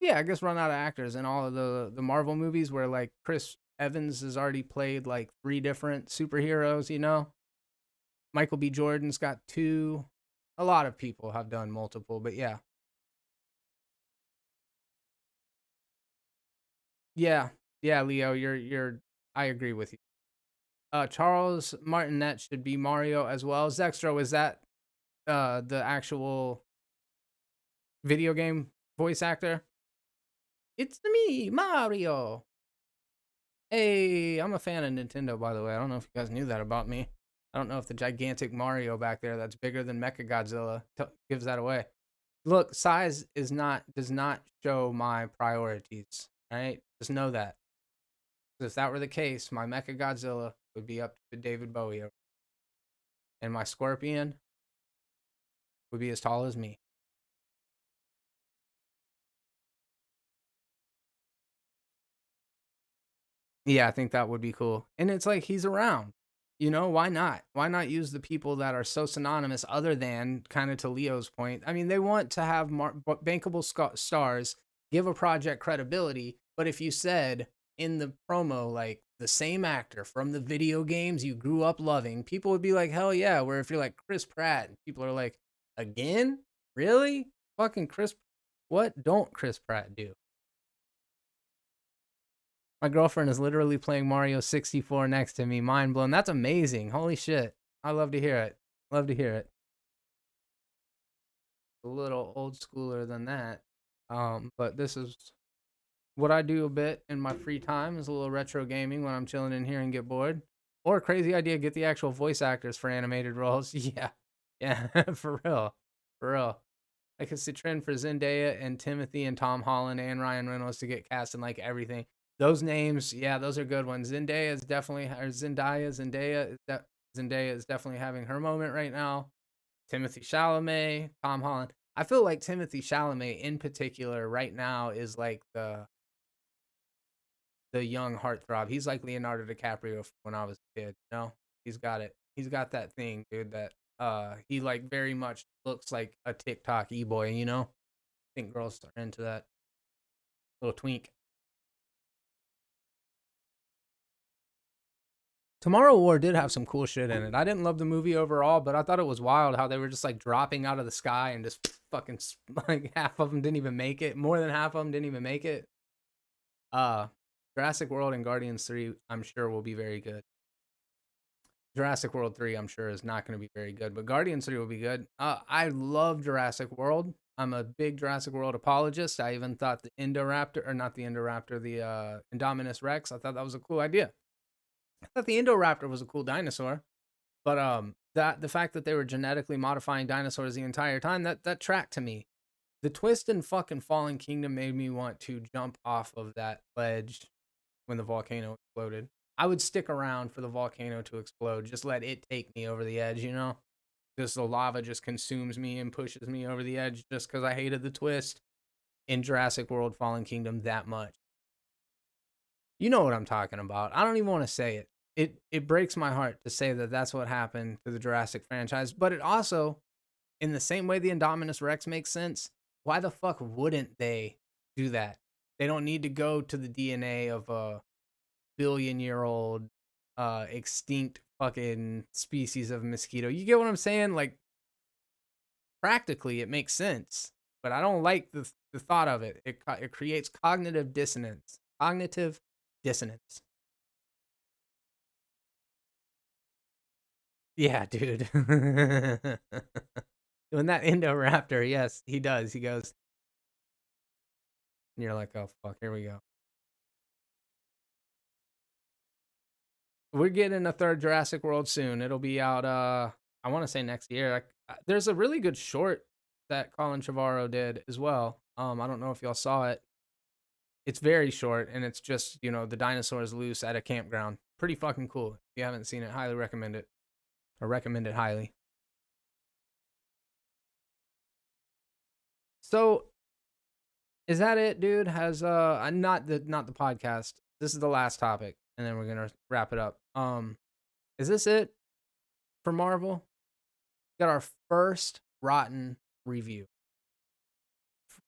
Yeah, I guess run out of actors in all of the Marvel movies where like Chris Evans has already played like 3 different superheroes, Michael B. Jordan's got 2. A lot of people have done multiple, but yeah. Yeah, yeah, Leo, you're. I agree with you. Charles Martinet should be Mario as well. Zextro, is that the actual video game voice actor? It's me, Mario. Hey, I'm a fan of Nintendo, by the way. I don't know if you guys knew that about me. I don't know if the gigantic Mario back there that's bigger than Mechagodzilla gives that away. Look, size does not show my priorities. All right, just know that. If that were the case, my Mechagodzilla would be up to David Bowie, and my Scorpion would be as tall as me. Yeah, I think that would be cool. And it's like he's around. You know, why not? Why not use the people that are so synonymous other than kind of to Leo's point? I mean, they want to have bankable stars, give a project credibility, but if you said in the promo like the same actor from the video games you grew up loving, people would be like, "Hell yeah." Where if you're like Chris Pratt, people are like, "Again? Really? Fucking Chris, what don't Chris Pratt do?" My girlfriend is literally playing Mario 64 next to me. Mind blown. That's amazing. Holy shit. I love to hear it. Love to hear it. A little old schooler than that. But this is what I do a bit in my free time is a little retro gaming when I'm chilling in here and get bored. Or crazy idea, get the actual voice actors for animated roles. Yeah. Yeah, for real. For real. I could see trend for Zendaya and Timothy and Tom Holland and Ryan Reynolds to get cast in like everything. Those names, yeah, those are good ones. Zendaya is definitely, or Zendaya is definitely having her moment right now. Timothy Chalamet, Tom Holland. I feel like Timothy Chalamet in particular right now is like the young heartthrob. He's like Leonardo DiCaprio when I was a kid. You know, he's got it. He's got that thing, dude. That he like very much looks like a TikTok e-boy. You know, I think girls are into that little twink. Tomorrow War did have some cool shit in it. I didn't love the movie overall, but I thought it was wild how they were just like dropping out of the sky and just fucking like half of them didn't even make it. More than half of them didn't even make it. Uh, Jurassic World and Guardians 3, I'm sure will be very good. Jurassic World 3, I'm sure is not going to be very good, but Guardians 3 will be good. I love Jurassic World. I'm a big Jurassic World apologist. I even thought the Indoraptor, or not the Indoraptor, the Indominus Rex, I thought that was a cool idea. I thought the Indoraptor was a cool dinosaur, but that the fact that they were genetically modifying dinosaurs the entire time, that tracked to me. The twist in fucking Fallen Kingdom made me want to jump off of that ledge when the volcano exploded. I would stick around for the volcano to explode. Just let it take me over the edge, you know? Just the lava just consumes me and pushes me over the edge just because I hated the twist in Jurassic World Fallen Kingdom that much. You know what I'm talking about. I don't even want to say it. It breaks my heart to say that that's what happened to the Jurassic franchise, but it also, in the same way the Indominus Rex makes sense, why the fuck wouldn't they do that? They don't need to go to the DNA of a billion-year-old extinct fucking species of mosquito. You get what I'm saying? Like practically it makes sense, but I don't like the thought of it. It creates cognitive dissonance. Cognitive dissonance. Yeah, dude. When that Indoraptor, yes, he does. He goes, and you're like, oh fuck, here we go. We're getting a third Jurassic World soon. It'll be out. I want to say next year. There's a really good short that Colin Trevorrow did as well. I don't know if y'all saw it. It's very short, and it's just the dinosaurs loose at a campground. Pretty fucking cool. If you haven't seen it, highly recommend it. Or recommend it highly. So is that it, dude? Has not the podcast. This is the last topic, and then we're gonna wrap it up. Is this it for Marvel? Got our first rotten review.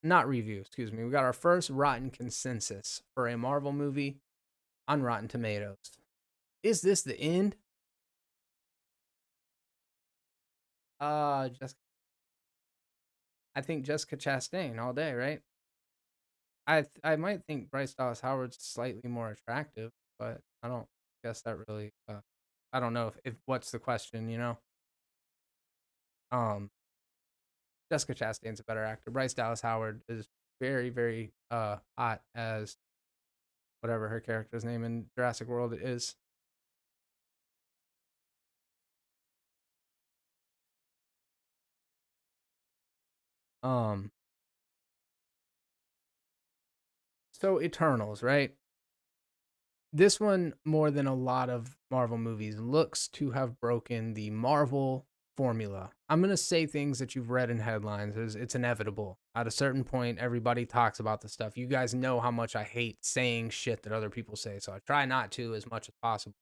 Not review, excuse me. We got our first rotten consensus for a Marvel movie on Rotten Tomatoes. Is this the end? Just I think Jessica Chastain all day, right? I might think Bryce Dallas Howard's slightly more attractive, but I don't guess that really. I don't know if what's the question, you know. Um, Jessica Chastain's a better actor. Bryce Dallas Howard is very, very hot as whatever her character's name in Jurassic World is. Um, so Eternals, right? This one, more than a lot of Marvel movies, looks to have broken the Marvel formula. I'm going to say things that you've read in headlines. It's inevitable. At a certain point, everybody talks about the stuff. You guys know how much I hate saying shit that other people say, so I try not to as much as possible.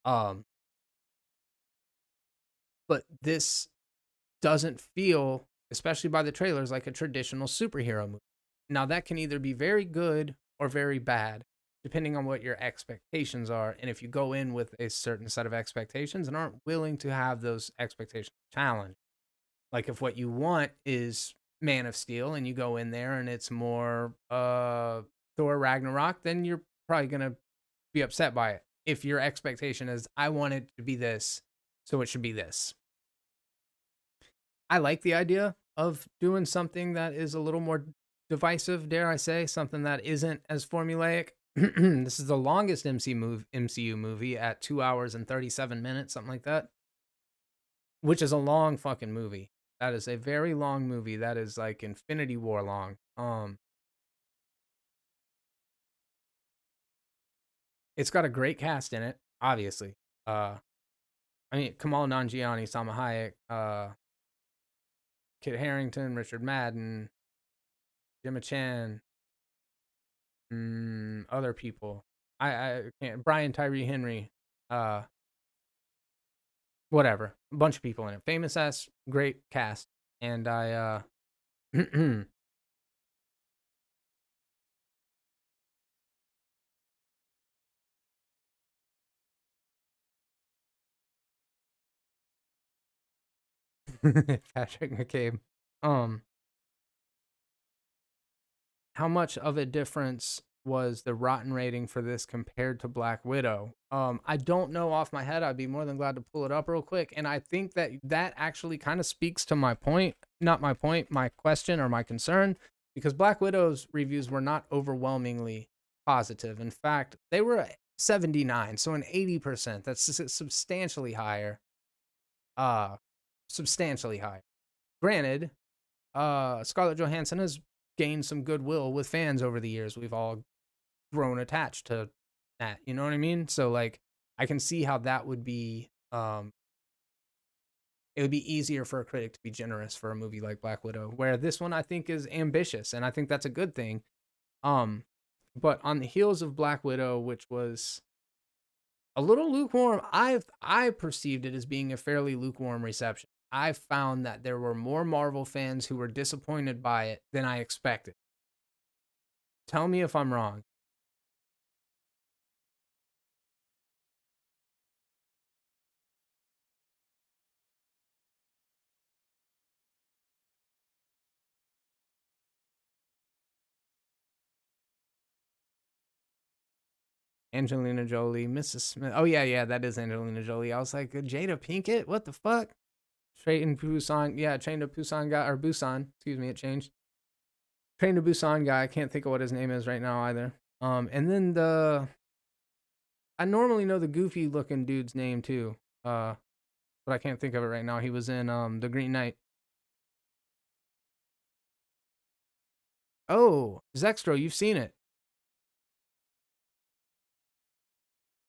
Um, but this doesn't feel, especially by the trailers, like a traditional superhero movie. Now, that can either be very good or very bad, depending on what your expectations are. And if you go in with a certain set of expectations and aren't willing to have those expectations challenged, like if what you want is Man of Steel and you go in there and it's more Thor Ragnarok, then you're probably going to be upset by it. If your expectation is, I want it to be this, so it should be this. I like the idea of doing something that is a little more divisive, dare I say, something that isn't as formulaic. This is the longest MCU movie at 2 hours and 37 minutes, something like that, which is a long fucking movie. That is a very long movie. That is like Infinity War long. It's got a great cast in it, obviously. I mean, Kamal Nanjiani, Salma Hayek, Kit Harington, Richard Madden, Gemma Chan, other people. I can't. Brian Tyree Henry, uh, whatever. A bunch of people in it. Famous ass, great cast. And I Patrick McCabe. Um, how much of a difference was the rotten rating for this compared to Black Widow? I don't know off my head. I'd be more than glad to pull it up real quick. And I think that actually kind of speaks to my point, not my point, my question or my concern, because Black Widow's reviews were not overwhelmingly positive. In fact, they were 79, so an 80%. That's substantially higher. Uh, Substantially higher. Granted, Scarlett Johansson has gained some goodwill with fans over the years. We've all grown attached to that. You know what I mean? So like, I can see how that would be. It would be easier for a critic to be generous for a movie like Black Widow, where this one I think is ambitious, and I think that's a good thing. But on the heels of Black Widow, which was a little lukewarm, I perceived it as being a fairly lukewarm reception. I found that there were more Marvel fans who were disappointed by it than I expected. Tell me if I'm wrong. Angelina Jolie, Mrs. Smith. Oh yeah, that is Angelina Jolie. I was like, Jada Pinkett, what the fuck? Train to Busan, yeah, Train to Busan guy or Busan, excuse me, it changed. Train to Busan guy. I can't think of what his name is right now either. And then I normally know the goofy looking dude's name too. But I can't think of it right now. He was in The Green Knight. Oh, Zextro, you've seen it.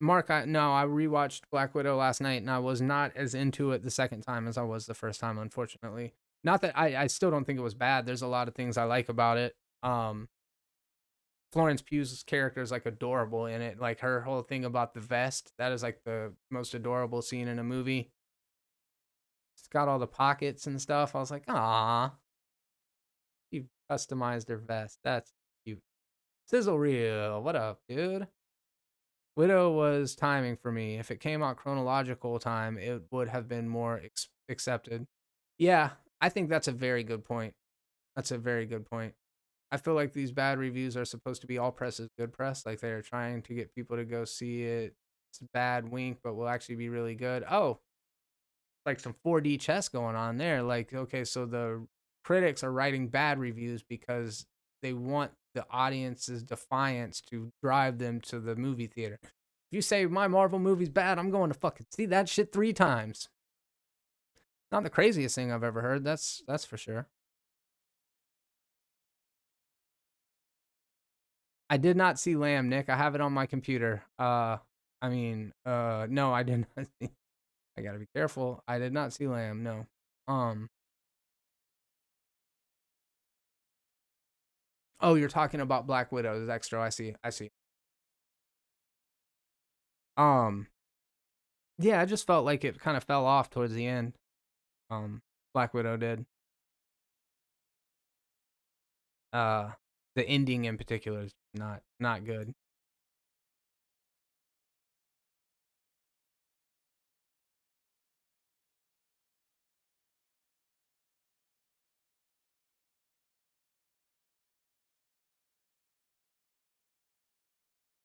Mark, I rewatched Black Widow last night and I was not as into it the second time as I was the first time, unfortunately. Not that I still don't think it was bad. There's a lot of things I like about it. Florence Pugh's character is like adorable in it. Like her whole thing about the vest, that is like the most adorable scene in a movie. It's got all the pockets and stuff. I was like, ah, you customized her vest. That's cute. Sizzle reel, what up, dude? Widow was timing for me. If it came out chronological time, it would have been more accepted. Yeah, I think that's a very good point. That's a very good point. I feel like these bad reviews are supposed to be all press is good press. Like they're trying to get people to go see it. It's bad wink, but will actually be really good. Oh, like some 4D chess going on there. Like, okay, so the critics are writing bad reviews because they want the audience's defiance to drive them to the movie theater. If you say my Marvel movie's bad, I'm going to fucking see that shit 3 times. Not the craziest thing I've ever heard. That's for sure. I did not see Lamb, Nick. I have it on my computer. No, I did not see. I gotta be careful. I did not see Lamb. No. Um. Oh, you're talking about Black Widow. Is extra? I see. I see. Um. Yeah, I just felt like it kind of fell off towards the end. Black Widow did. Uh, the ending in particular is not good.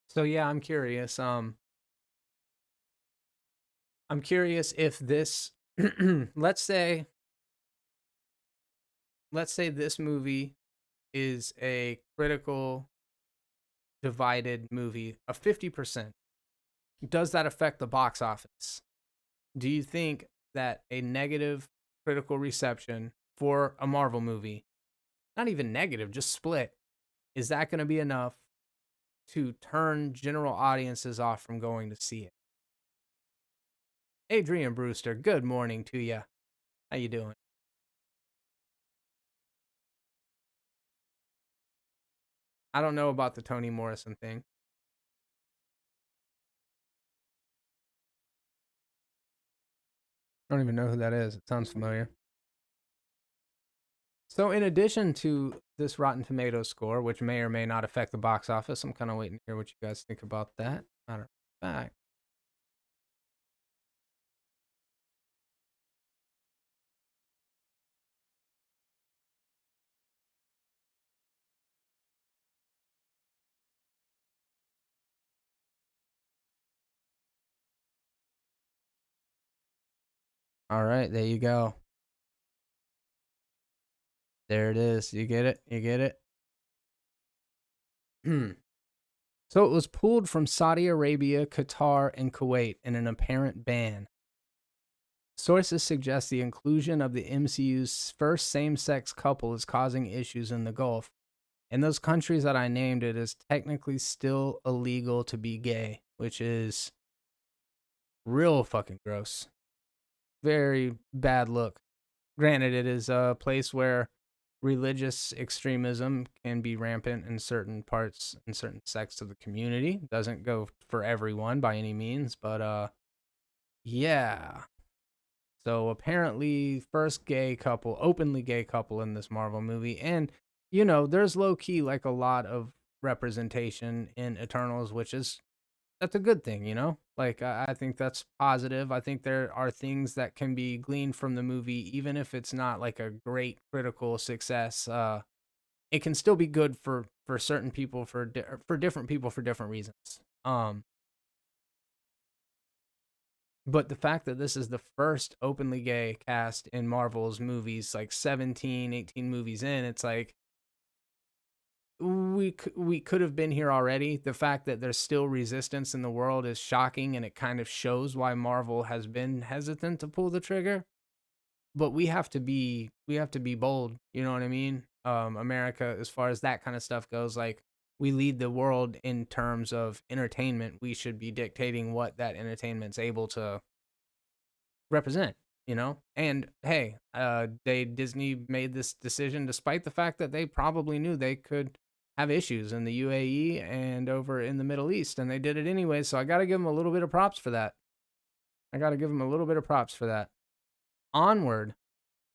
So yeah, I'm curious. I'm curious if this, let's say this movie is a critical divided movie of 50%. Does that affect the box office? Do you think that a negative critical reception for a Marvel movie, not even negative, just split, is that going to be enough to turn general audiences off from going to see it? Adrian Brewster, good morning to you. How you doing? I don't know about the Toni Morrison thing. I don't even know who that is. It sounds familiar. So, in addition to this Rotten Tomatoes score, which may or may not affect the box office, I'm kind of waiting to hear what you guys think about that. Matter of fact, all right, there you go. There it is. You get it? You get it? So it was pulled from Saudi Arabia, Qatar, and Kuwait in an apparent ban. Sources suggest the inclusion of the MCU's first same sex couple is causing issues in the Gulf. In those countries that I named, it is technically still illegal to be gay, which is real fucking gross. Very bad look. Granted, it is a place where religious extremism can be rampant in certain parts and certain sects of the community. Doesn't go for everyone by any means, but yeah. So apparently, first gay couple, openly gay couple in this Marvel movie, and there's low key like a lot of representation in Eternals, which is that's a good thing, Like I think that's positive. I think there are things that can be gleaned from the movie, even if it's not like a great critical success. It can still be good for certain people for different people for different reasons. But the fact that this is the first openly gay cast in Marvel's movies, like 17, 18 movies in, it's like we could have been here already. The fact that there's still resistance in the world is shocking, and it kind of shows why Marvel has been hesitant to pull the trigger. But we have to be bold, you know what I mean? America, as far as that kind of stuff goes, like we lead the world in terms of entertainment. We should be dictating what that entertainment's able to represent, And hey, Disney made this decision despite the fact that they probably knew they could have issues in the UAE and over in the Middle East, and they did it anyway. So I got to give them a little bit of props for that. Onward,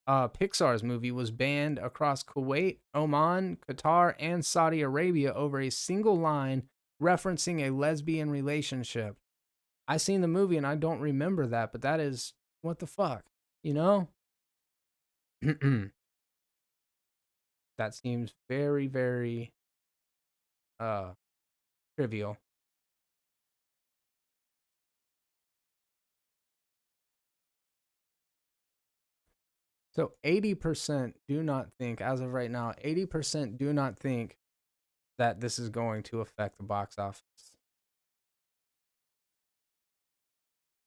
Pixar's movie was banned across Kuwait, Oman, Qatar, and Saudi Arabia over a single line referencing a lesbian relationship. I seen the movie and I don't remember that, but that is what the fuck, you know? That seems very, very trivial. So 80% do not think, as of right now, 80% do not think that this is going to affect the box office.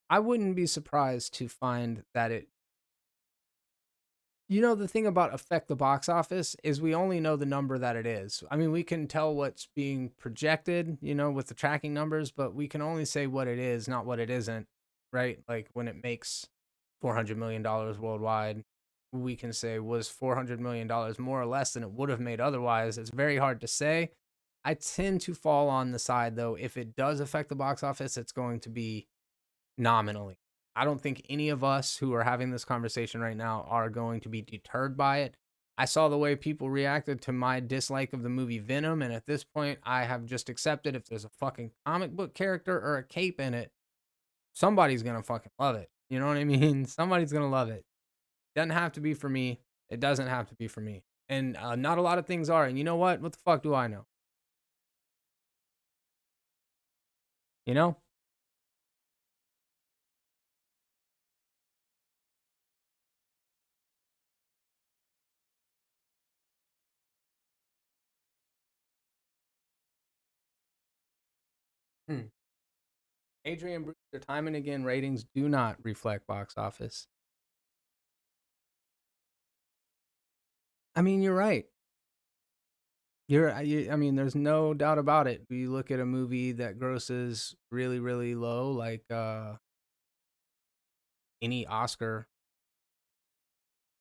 I wouldn't be surprised to find that it. The thing about affect the box office is we only know the number that it is. I mean, we can tell what's being projected, with the tracking numbers, but we can only say what it is, not what it isn't, right? Like when it makes $400 million worldwide, we can say was $400 million more or less than it would have made otherwise. It's very hard to say. I tend to fall on the side, though, if it does affect the box office, it's going to be nominally. I don't think any of us who are having this conversation right now are going to be deterred by it. I saw the way people reacted to my dislike of the movie Venom, and at this point, I have just accepted if there's a fucking comic book character or a cape in it, somebody's gonna fucking love it. You know what I mean? Somebody's gonna love it. Doesn't have to be for me. It doesn't have to be for me. And not a lot of things are. And you know what? What the fuck do I know? You know? Hmm. Adrian Brewster, time and again, ratings do not reflect box office. I mean, you're right. I mean, there's no doubt about it. You look at a movie that grosses really, really low, like any Oscar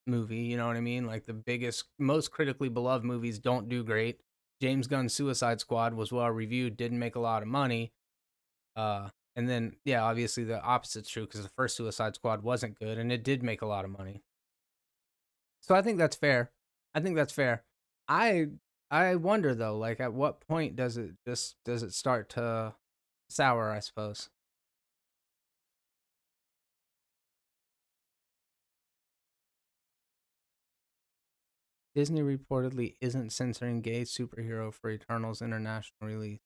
movie, you know what I mean? Like the biggest, most critically beloved movies don't do great. James Gunn's Suicide Squad was well reviewed, didn't make a lot of money. And then, yeah, obviously the opposite's true because the first Suicide Squad wasn't good and it did make a lot of money. So I think that's fair. I think that's fair. I I wonder though, like at what point does it start to sour, I suppose. Disney reportedly isn't censoring gay superhero for Eternal's international release.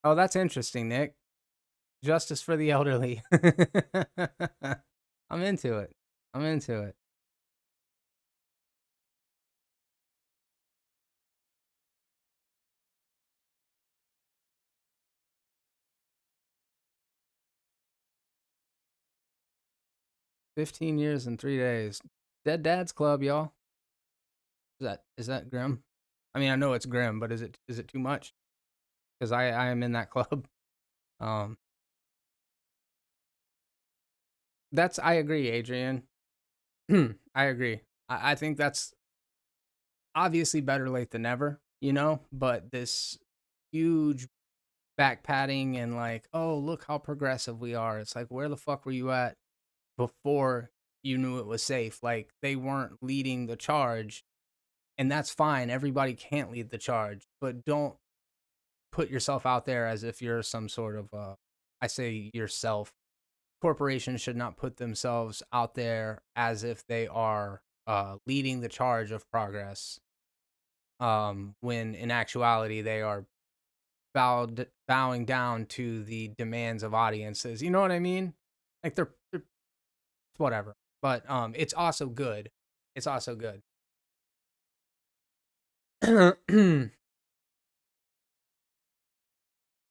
Oh, that's interesting, Nick. Justice for the elderly. I'm into it. I'm into it. 15 years and 3 days. Dead Dad's Club, y'all. Is that grim? I mean, I know it's grim, but is it too much? Because I am in that club. Um, I agree, Adrian. I agree. I think that's obviously better late than never, But this huge back patting and like, oh, look how progressive we are. It's like, where the fuck were you at before you knew it was safe? Like, they weren't leading the charge, and that's fine. Everybody can't lead the charge, but don't put yourself out there as if you're some sort of, I say yourself. Corporations should not put themselves out there as if they are leading the charge of progress, when in actuality they are bowing down to the demands of audiences. You know what I mean? Like they're whatever. But it's also good. It's also good.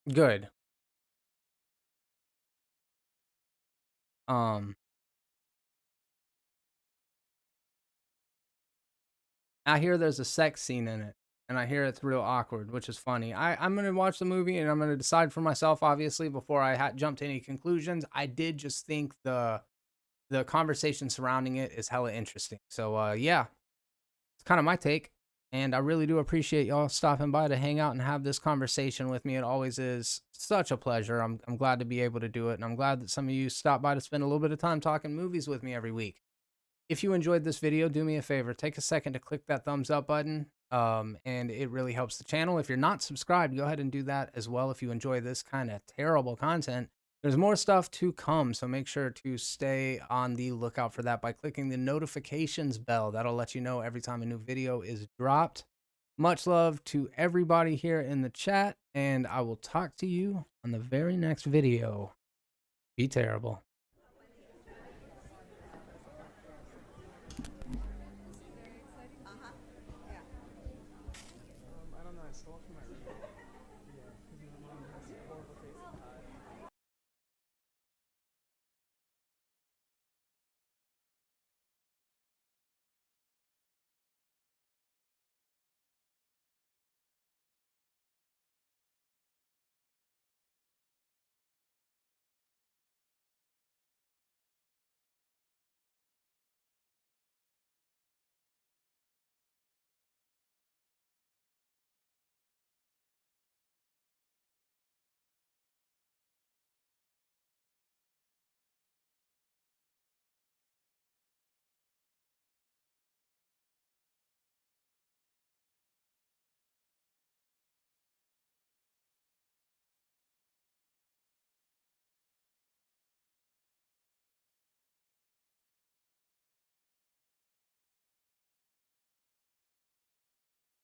Good. Um I hear there's a sex scene in it, and I hear it's real awkward, which is funny. I'm gonna watch the movie and I'm gonna decide for myself, obviously, before I jump to any conclusions. I did just think the conversation surrounding it is hella interesting. So yeah, it's kind of my take. And I really do appreciate y'all stopping by to hang out and have this conversation with me. It always is such a pleasure. I'm glad to be able to do it. And I'm glad that some of you stop by to spend a little bit of time talking movies with me every week. If you enjoyed this video, do me a favor. Take a second to click that thumbs up button. And it really helps the channel. If you're not subscribed, go ahead and do that as well if you enjoy this kind of terrible content. There's more stuff to come, so make sure to stay on the lookout for that by clicking the notifications bell. That'll let you know every time a new video is dropped. Much love to everybody here in the chat, and I will talk to you on the very next video. Be terrible.